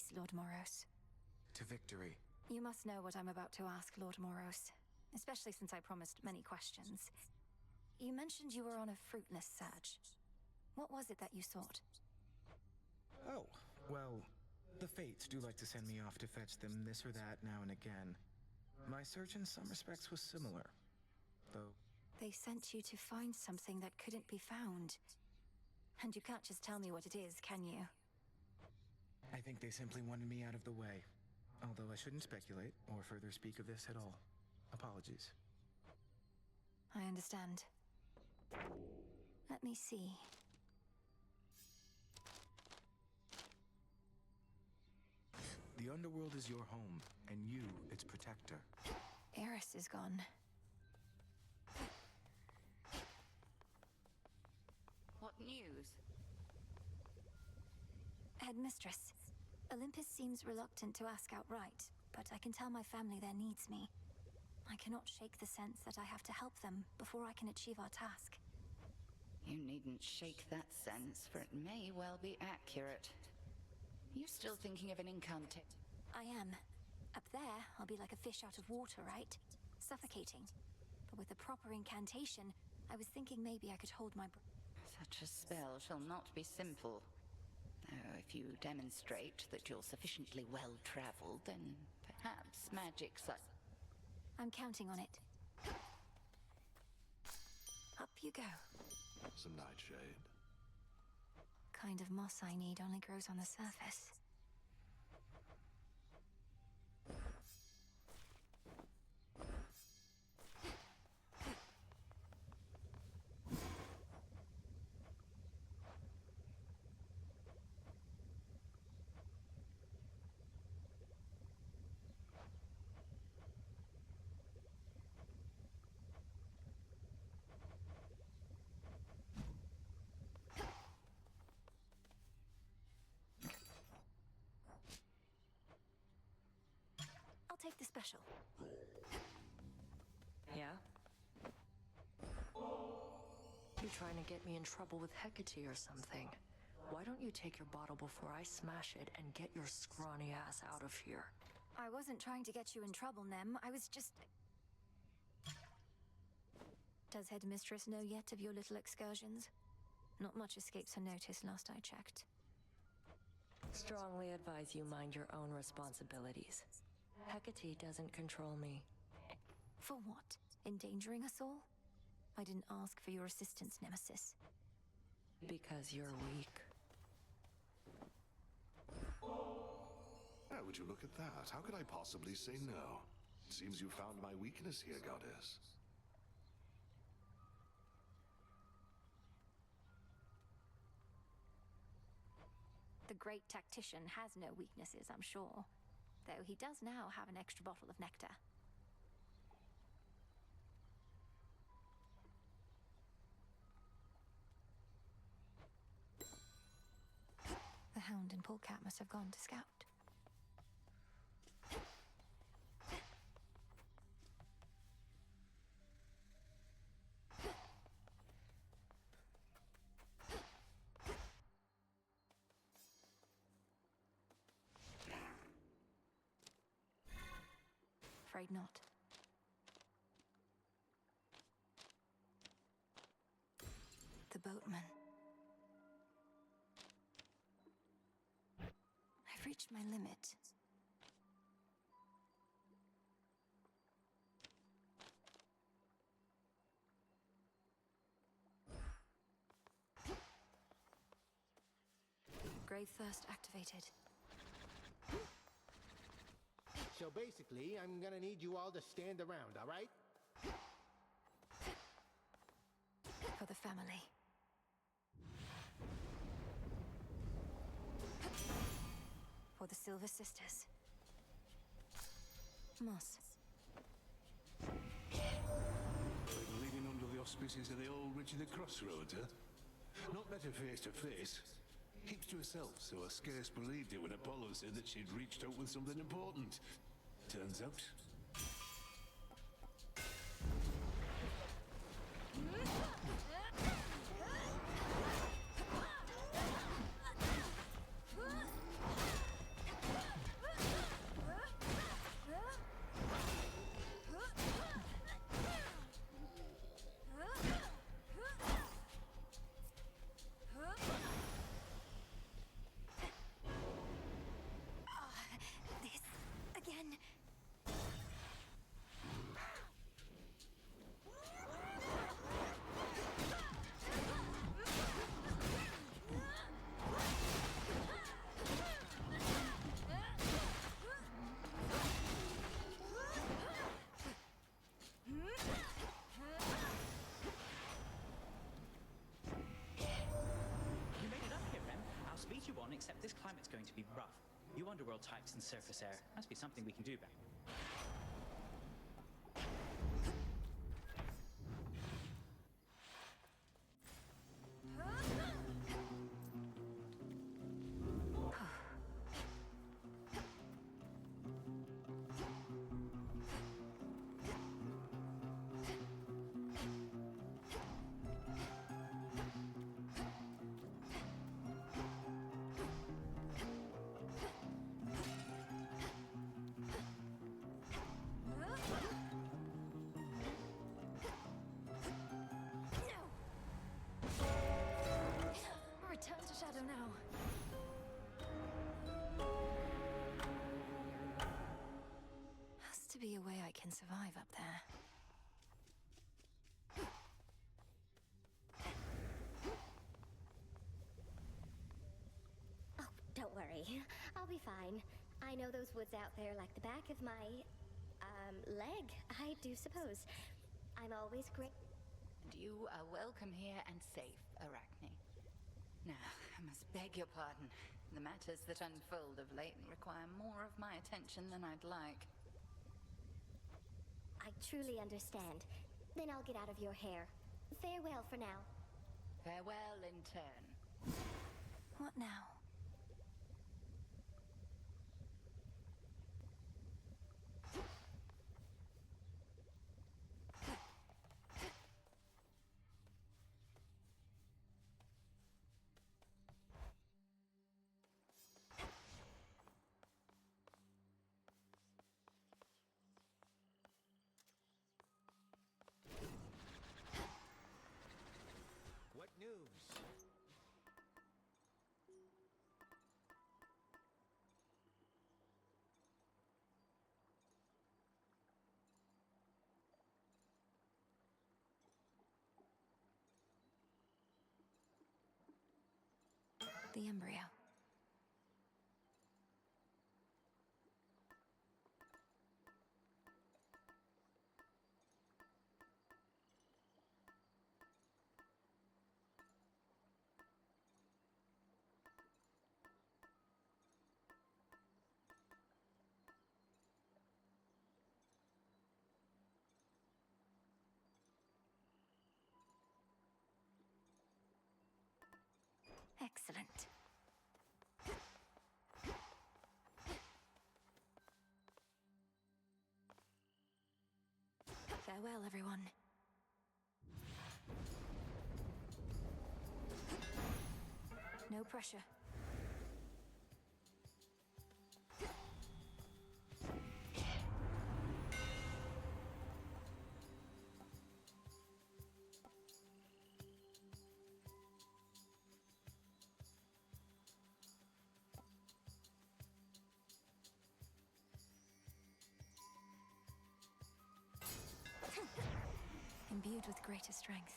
A: peace, Lord Moros.
J: To victory.
A: You must know what I'm about to ask, Lord Moros, especially since I promised many questions. You mentioned you were on a fruitless search. What was it that you sought?
J: Oh, well, the Fates do like to send me off to fetch them this or that now and again. My search in some respects was similar, though.
A: They sent you to find something that couldn't be found. And you can't just tell me what it is, can you?
J: I think they simply wanted me out of the way. Although I shouldn't speculate or further speak of this at all. Apologies.
A: I understand. Let me see.
J: The underworld is your home, and you its protector.
A: Eris is gone.
D: What news?
A: Headmistress, Olympus seems reluctant to ask outright, but I can tell my family there needs me. I cannot shake the sense that I have to help them before I can achieve our task.
D: You needn't shake that sense, for it may well be accurate. You still thinking of an incantation?
A: I am. Up there, I'll be like a fish out of water, right? Suffocating. But with a proper incantation, I was thinking maybe I could hold my breath.
D: Such a spell shall not be simple. Though if you demonstrate that you're sufficiently well-traveled, then perhaps magic such...
A: I'm counting on it. Up you go.
G: Some nightshade.
A: Kind of moss I need only grows on the surface. Take the special.
F: Yeah? You trying to get me in trouble with Hecate or something? Why don't you take your bottle before I smash it and get your scrawny ass out of here?
A: I wasn't trying to get you in trouble, Nem. I was just... Does Headmistress know yet of your little excursions? Not much escapes her notice last I checked.
F: Strongly advise you mind your own responsibilities. Hecate doesn't control me.
A: For what? Endangering us all? I didn't ask for your assistance, Nemesis.
F: Because you're weak.
G: How would you look at that? How could I possibly say no? Seems you found my weakness here, Goddess.
A: The great tactician has no weaknesses, I'm sure. Though he does now have an extra bottle of nectar. The Hound and Polecat must have gone to scout. Afraid not. The boatman. I've reached my limit. Grave thirst activated.
O: So basically, I'm gonna need you all to stand around, all right?
A: For the family. For the Silver Sisters. Moss.
P: Living under the auspices of the old Witch of the Crossroads, huh? Not better face to face. Keeps to herself, so I scarce believed it when Apollo said that she'd reached out with something important. Turns out...
M: This climate's going to be rough. You underworld types and surface air. Must be something we can do about.
A: Return to shadow now. Has to be a way I can survive up there.
C: Oh, don't worry. I'll be fine. I know those woods out there like the back of my, leg, I do suppose. I'm always great.
D: And you are welcome here and safe, Arachne. Now, I must beg your pardon. The matters that unfold of late require more of my attention than I'd like.
C: I truly understand. Then I'll get out of your hair. Farewell for now.
D: Farewell in turn.
A: What now?
O: What news?
A: The embryo. Excellent. Farewell, everyone. No pressure. Imbued with greater strength.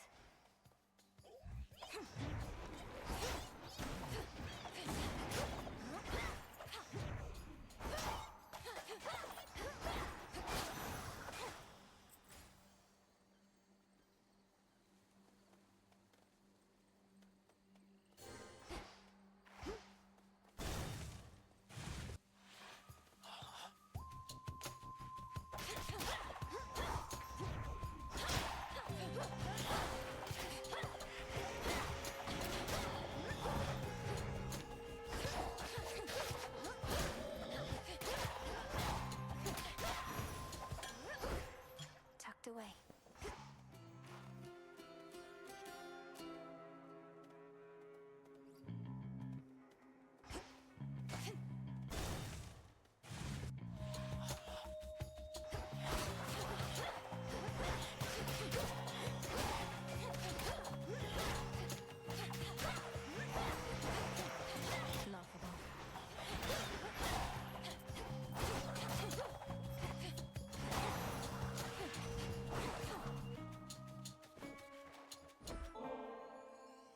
A: Away.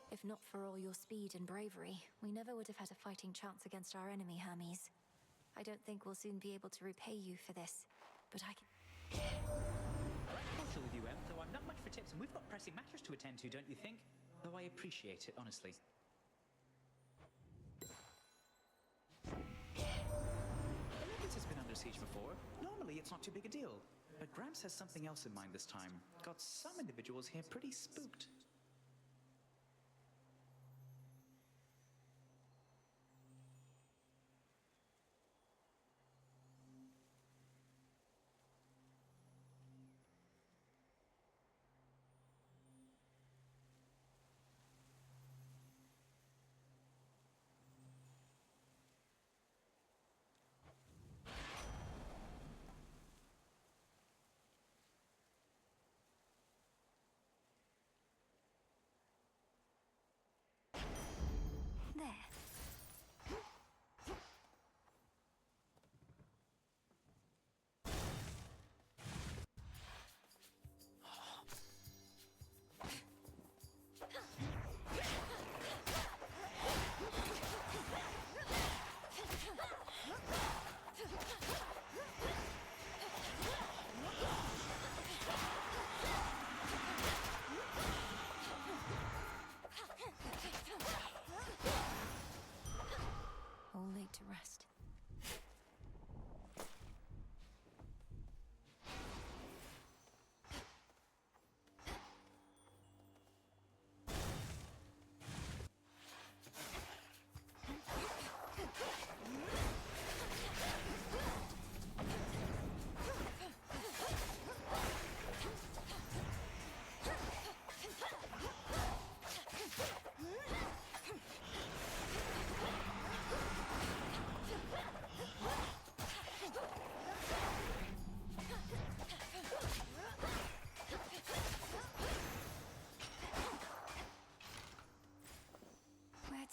A: If not for all your speed and bravery, we never would have had a fighting chance against our enemy, Hermes. I don't think we'll soon be able to repay you for this, but I can...
M: Also with you, Em, though I'm not much for tips, and we've got pressing matters to attend to, don't you think? Though I appreciate it, honestly. siege before. Normally, it's not too big a deal. But Gramps has something else in mind this time. Got some individuals here pretty spooked.
A: There. All laid to rest.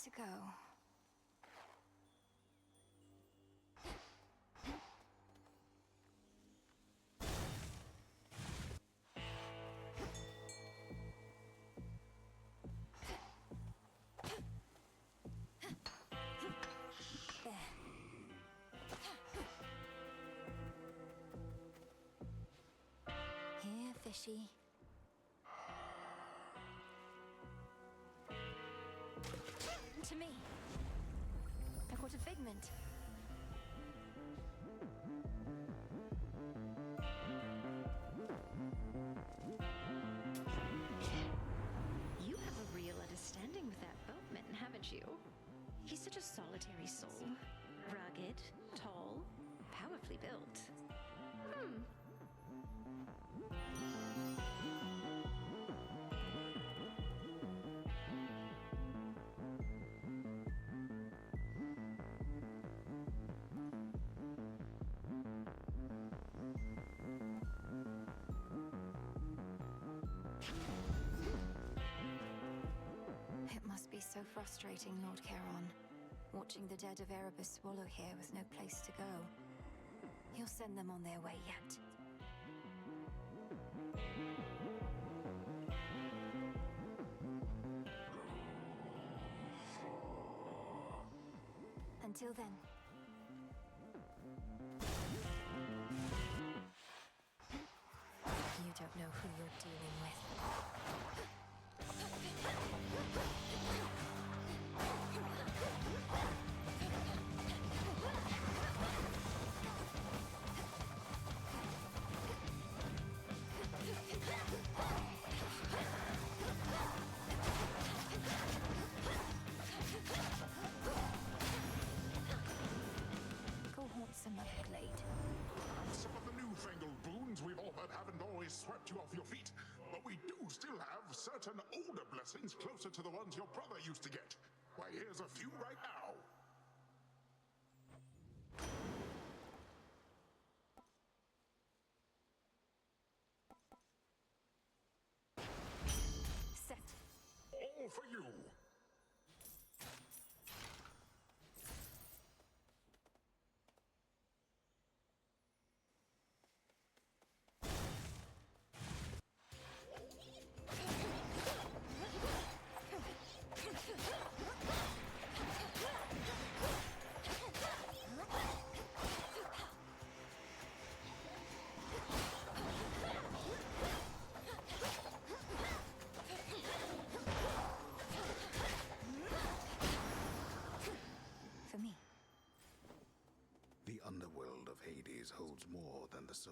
A: To go. There. Here, fishy. To me. I caught a figment.
Q: You have a real understanding with that boatman, haven't you? He's such a solitary soul. Rugged, tall, powerfully built.
A: It must be so frustrating, Lord Charon, watching the dead of Erebus swallow here with no place to go. He'll send them on their way yet. Until then. You don't know who you're dealing with.
E: Some of the newfangled boons we've all heard haven't always swept you off your feet, but we do still have certain older blessings closer to the ones your brother used to get. Why, here's a few right now.
A: Set.
E: All for you.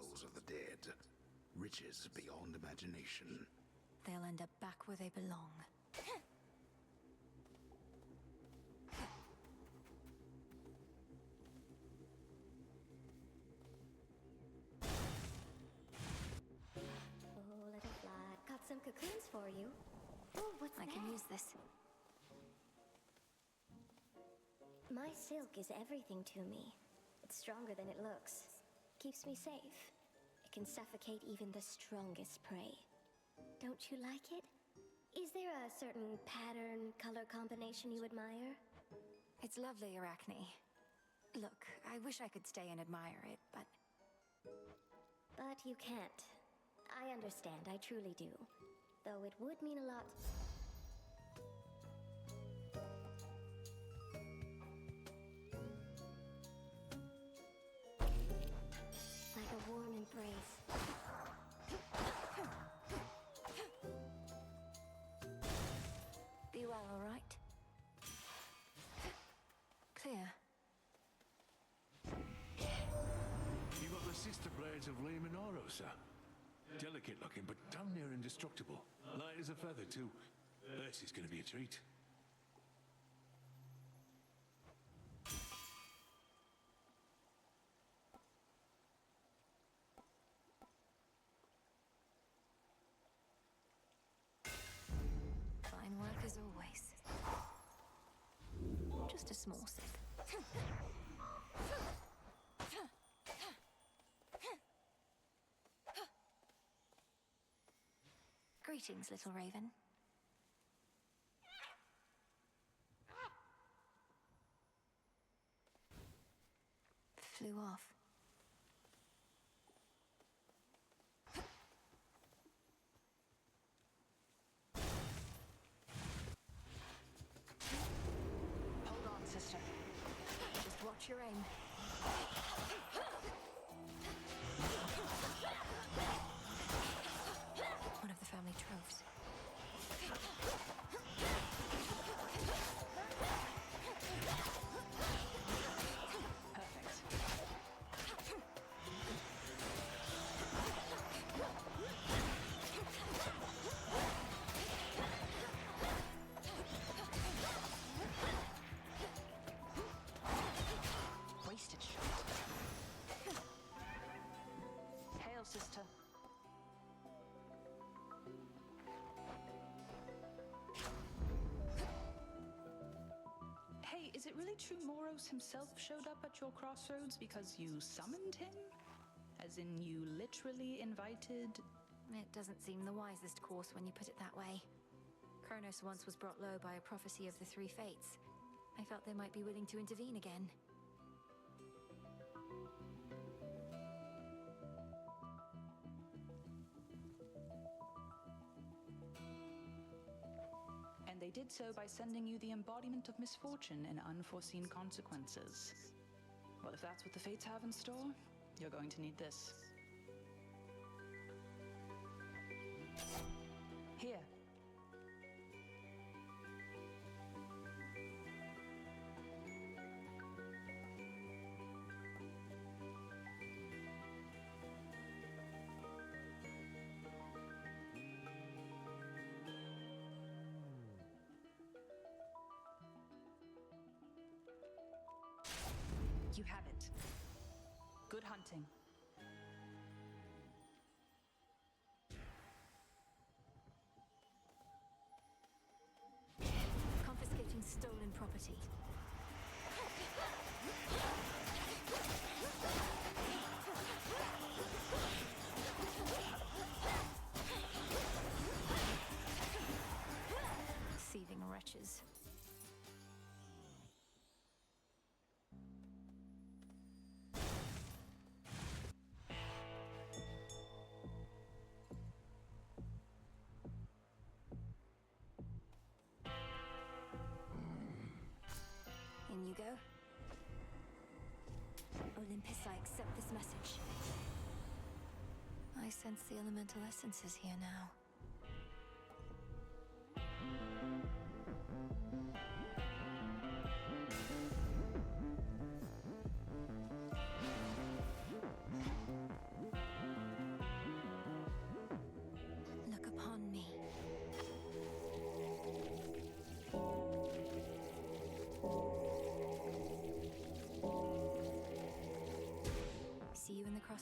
H: souls of the dead. Riches beyond imagination.
A: They'll end up back where they belong.
C: Oh, little fly. Got some cocoons for you. Oh, what's that?
A: I can use this.
C: My silk is everything to me. It's stronger than it looks. Keeps me safe. It can suffocate even the strongest prey. Don't you like it? Is there a certain pattern, color combination you admire?
A: It's lovely, Arachne. Look, I wish I could stay and admire it, but...
C: But you can't. I understand, I truly do. Though it would mean a lot. Like a warm embrace.
A: Be well, all right? Clear.
P: You got the sister blades of Melinoya, sir. Delicate looking, but damn near indestructible. Light as a feather, too. This is going to be a treat.
A: Fine work as always. Just a small sip. Greetings, little raven. Flew off.
Q: Hold on, sister.
A: Just watch your aim. One of the family troves.
Q: Wasted shot. Hail, sister. Hey, is it really true Moros himself showed up at your crossroads because you summoned him? As in, you literally invited...
A: It doesn't seem the wisest course when you put it that way. Kronos once was brought low by a prophecy of the three fates. I felt they might be willing to intervene again.
Q: And they did so by sending you the embodiment of misfortune and unforeseen consequences. Well, if that's what the fates have in store, you're going to need this. Here. You have it. Good hunting.
A: Confiscating stolen property. Thieving wretches. In you go. Olympus, I accept this message. I sense the elemental essences here now.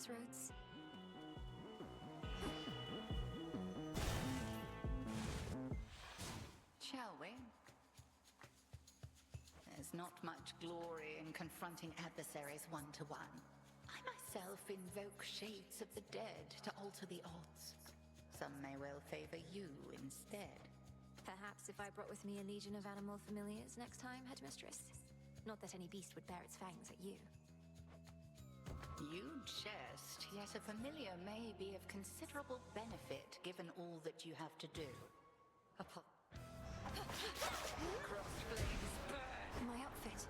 A: crossroads.
D: Shall we? There's not much glory in confronting adversaries one-to-one. I myself invoke shades of the dead to alter the odds. Some may well favor you instead.
A: Perhaps if I brought with me a legion of animal familiars next time, Headmistress. Not that any beast would bear its fangs at you.
D: You jest, yet a familiar may be of considerable benefit given all that you have to do. Crossed flames burn.
A: My outfit.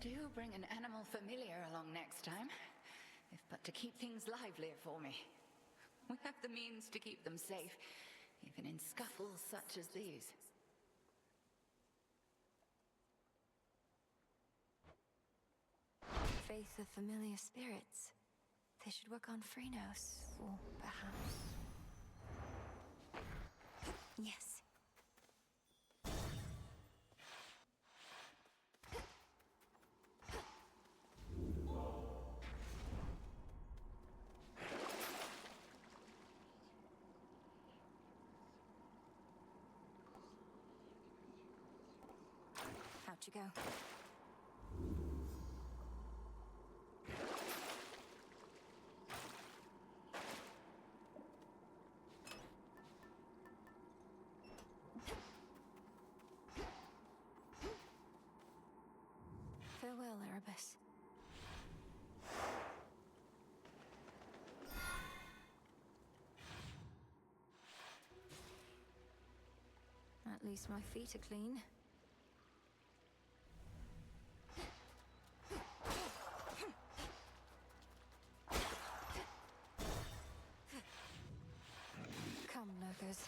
D: Do bring an animal familiar along next time, if but to keep things livelier for me. We have the means to keep them safe, even in scuffles such as these.
A: Faith of familiar spirits. They should work on Phrenos, or perhaps... Yes. Out you go. Farewell, Erebus. At least my feet are clean. Come, lurkers.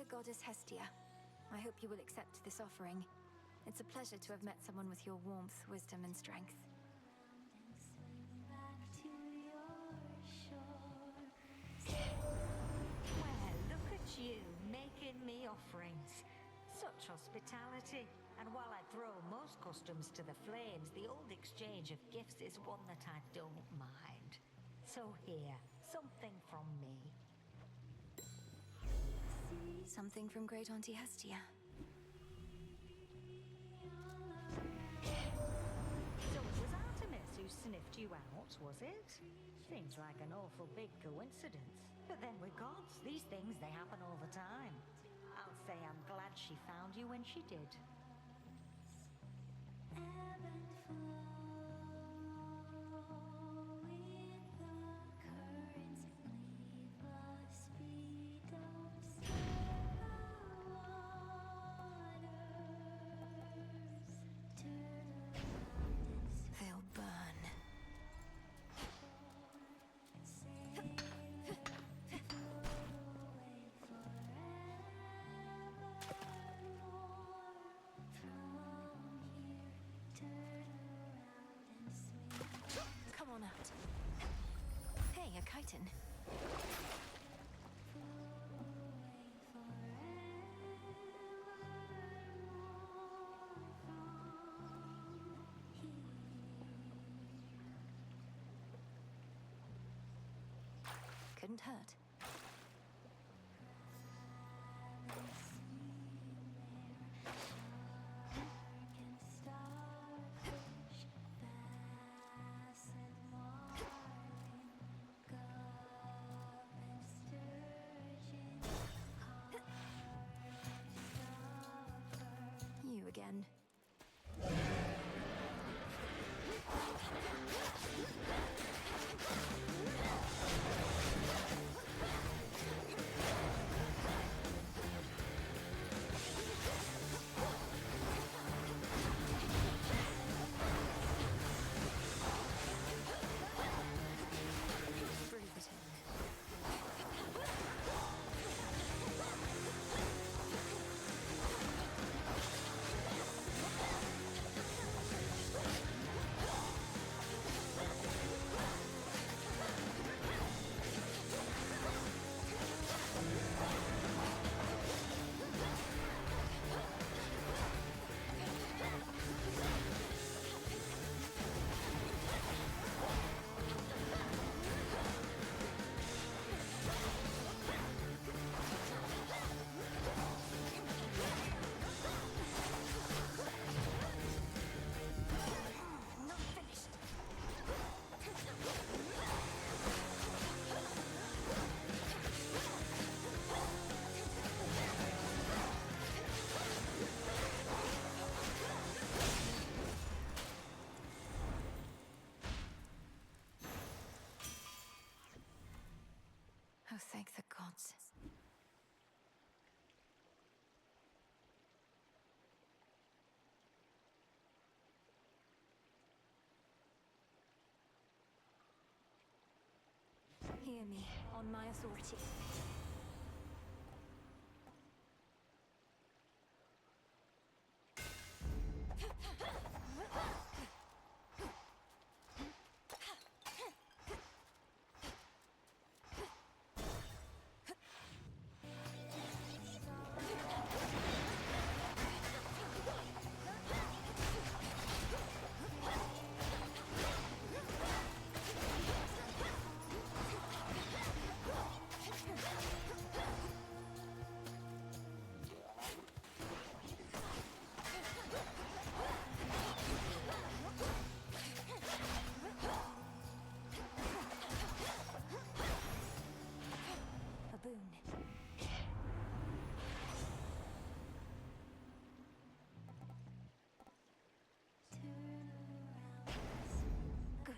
A: Dear Goddess Hestia, I hope you will accept this offering. It's a pleasure to have met someone with your warmth, wisdom, and strength.
N: Well, look at you, making me offerings. Such hospitality. And while I throw most customs to the flames, the old exchange of gifts is one that I don't mind. So here, something from me.
A: Something from Great Auntie Hestia.
N: So it was Artemis who sniffed you out, was it? Seems like an awful big coincidence. But then we're gods. These things, they happen all the time. I'll say I'm glad she found you when she did.
A: They'll burn. Come on out. Hey, a chitin. Couldn't hurt. You again. Breathe it in. Not finished. Oh, thank the gods. Hear me, on my authority. A boon. Good.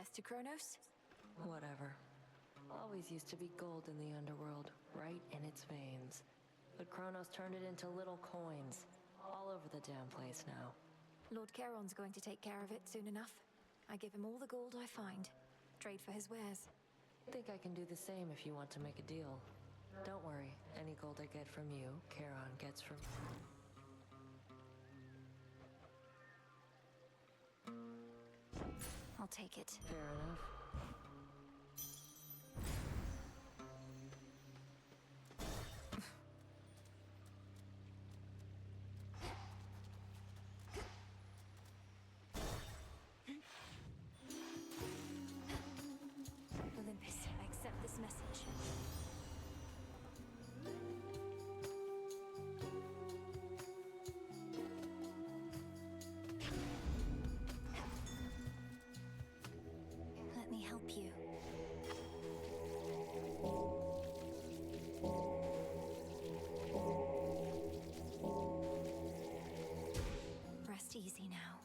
A: death to Kronos?
F: Whatever. Always used to be gold in the underworld, right in its veins. But Kronos turned it into little coins, all over the damn place now.
A: Lord Charon's going to take care of it soon enough. I give him all the gold I find. Trade for his wares.
F: Think I can do the same if you want to make a deal. Don't worry, any gold I get from you, Charon gets from...
A: I'll take it.
F: Fair enough.
A: Olympus, I accept this message. Let me help you. Rest easy now.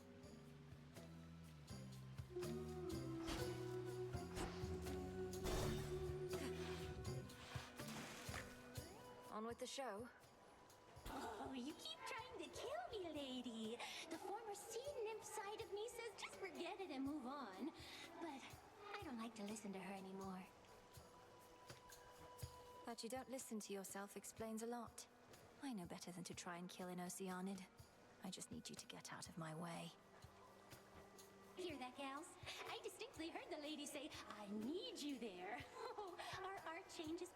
A: On with the show.
N: Oh, you keep trying to kill me, lady. The former sea nymph side of me says just forget it and move on. But I don't like to listen to her anymore.
A: That you don't listen to yourself explains a lot. I know better than to try and kill an Oceanid. I just need you to get out of my way.
N: Hear that, gals? I distinctly heard the lady say, I need you there. Oh, our art changes.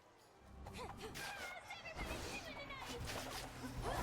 N: How's everybody doing tonight?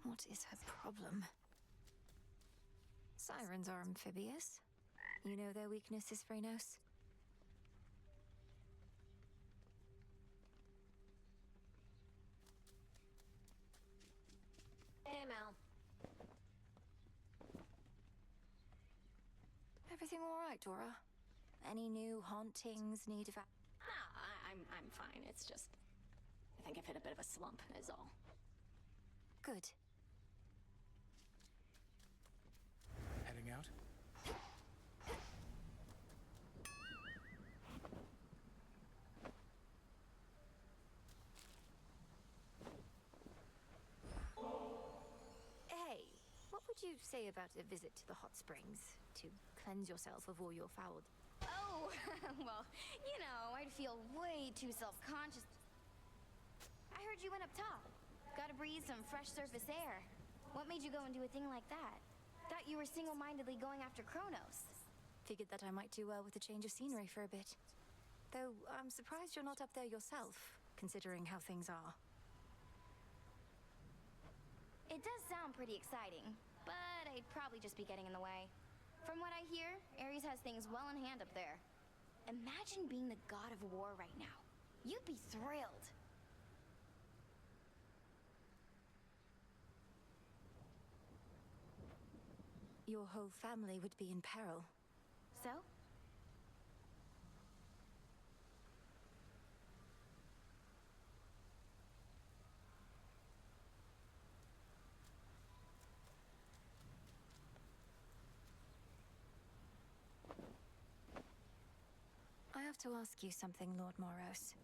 A: What is her problem? Sirens are amphibious. You know their weaknesses, Phrenos?
B: Hey, Mel.
A: Everything all right, Dora? Any new hauntings need of...
B: I'm fine. It's just... I think I've hit a bit of a slump, is all.
A: Good.
J: Heading out?
A: Hey, what would you say about a visit to the hot springs? To cleanse yourself of all your foul...
R: Oh, well, you know, I'd feel way too self-conscious. I heard you went up top. Gotta breathe some fresh surface air. What made you go and do a thing like that? Thought you were single-mindedly going after Kronos.
A: Figured that I might do well with a change of scenery for a bit. Though I'm surprised you're not up there yourself, considering how things are.
R: It does sound pretty exciting, but I'd probably just be getting in the way. From what I hear, Ares has things well in hand up there. Imagine being the god of war right now. You'd be thrilled.
A: Your whole family would be in peril.
R: So?
A: have to ask you something, Lord Moros.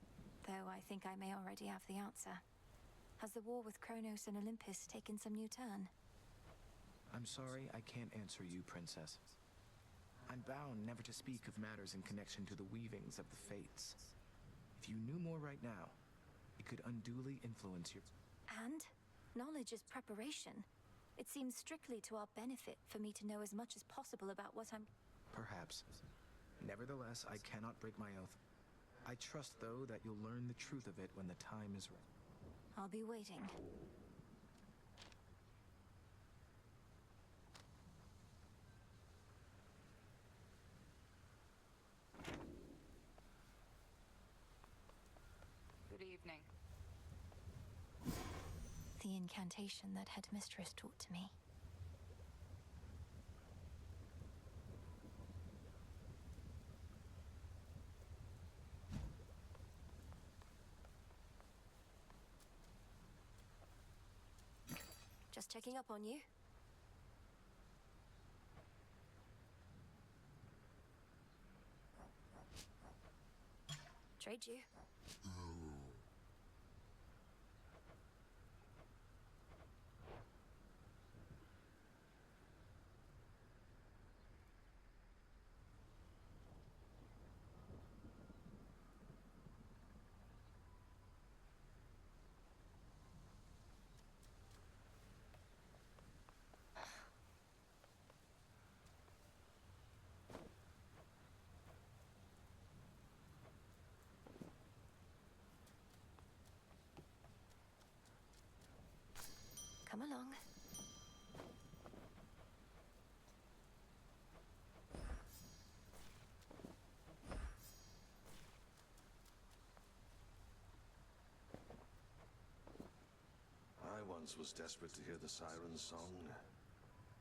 A: Though I think I may already have the answer. Has the war with Kronos and Olympus taken some new turn?
J: I'm sorry I can't answer you, Princess. I'm bound never to speak of matters in connection to the weavings of the fates. If you knew more right now, it could unduly influence your...
A: And? Knowledge is preparation. It seems strictly to our benefit for me to know as much as possible about what I'm...
J: Perhaps. Nevertheless, I cannot break my oath. I trust, though, that you'll learn the truth of it when the time is right.
A: I'll be waiting.
D: Good evening.
A: The incantation that Headmistress taught to me. Just checking up on you. Trade you. Come along.
G: I once was desperate to hear the siren's song.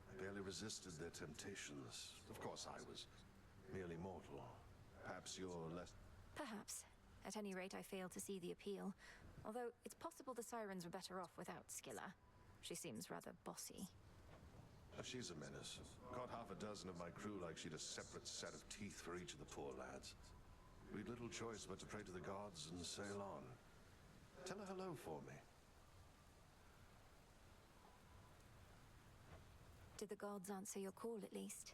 G: I barely resisted their temptations. Of course, I was merely mortal. Perhaps you're less...
A: Perhaps. At any rate, I failed to see the appeal. Although, it's possible the sirens were better off without Skilla. She seems rather bossy.
G: She's a menace. Caught half a dozen of my crew like she'd a separate set of teeth for each of the poor lads. We'd little choice but to pray to the gods and sail on. Tell her hello for me.
A: Did the gods answer your call, at least?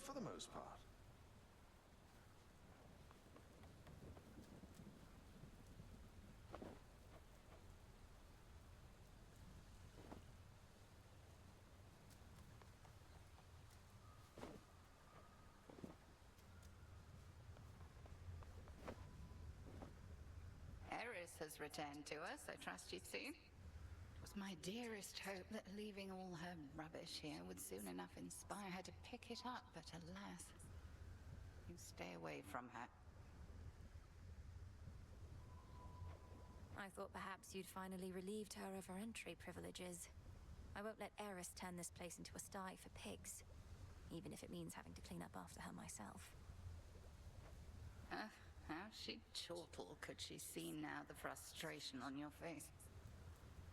G: For the most part.
D: Has returned to us. I trust you've seen. It was my dearest hope that leaving all her rubbish here would soon enough inspire her to pick it up, but alas, you stay away from her.
A: I thought perhaps you'd finally relieved her of her entry privileges. I won't let Eris turn this place into a sty for pigs, even if it means having to clean up after her myself.
D: How she'd chortle could she see now the frustration on your face.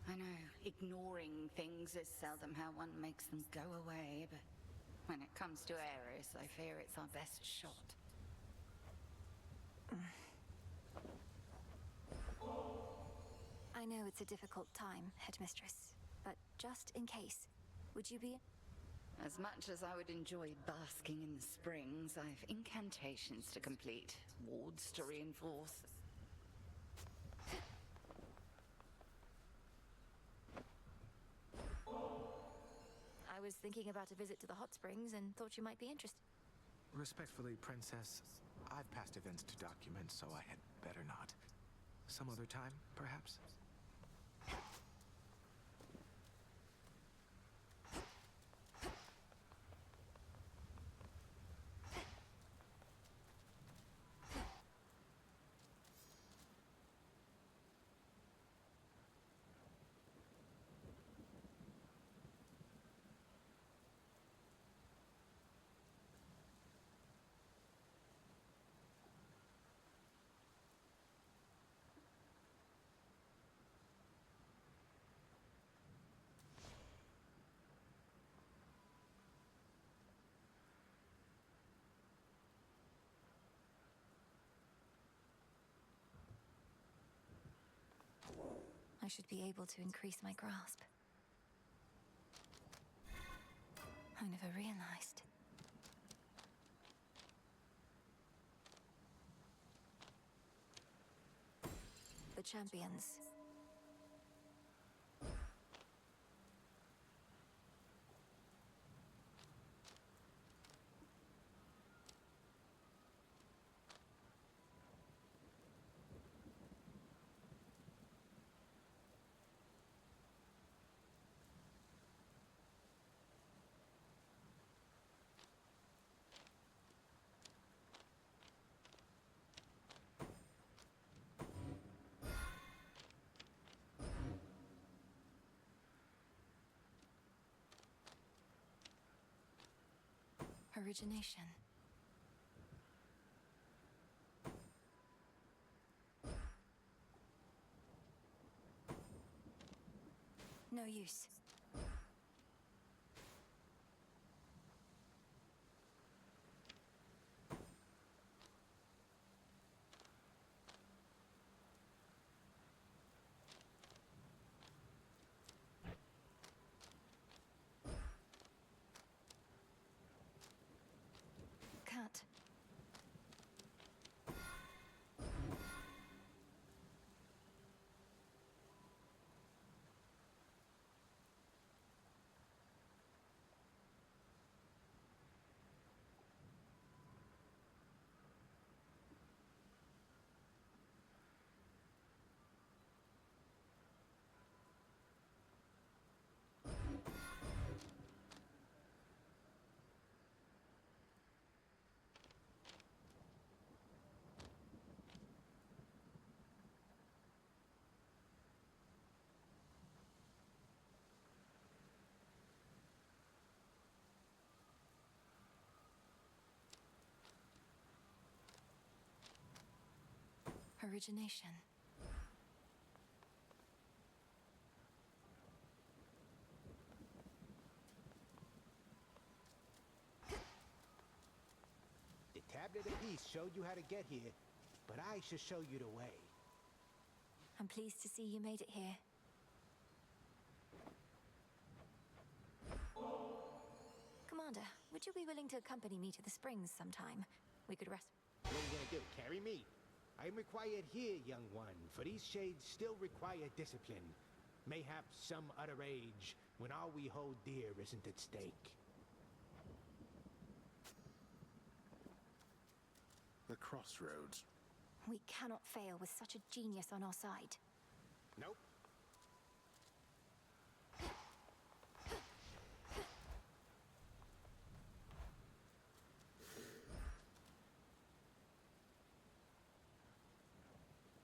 D: I know, ignoring things is seldom how one makes them go away, but when it comes to Eris, I fear it's our best shot.
A: I know it's a difficult time, Headmistress, but just in case, would you be...
D: As much as I would enjoy basking in the springs, I've incantations to complete, wards to reinforce.
A: I was thinking about a visit to the hot springs and thought you might be interested.
J: Respectfully, Princess, I've past events to document, so I had better not. Some other time, perhaps?
A: I should be able to increase my grasp. I never realized. The champions. Origination. No use. Cut. Origination.
O: The tablet apiece showed you how to get here, but I should show you the way.
A: I'm pleased to see you made it here. Commander, would you be willing to accompany me to the springs sometime? We could rest.
O: What are you gonna do, carry me? I'm required here, young one, for these shades still require discipline. Mayhaps some other age, when all we hold dear isn't at stake.
E: The crossroads.
A: We cannot fail with such a genius on our side.
O: Nope.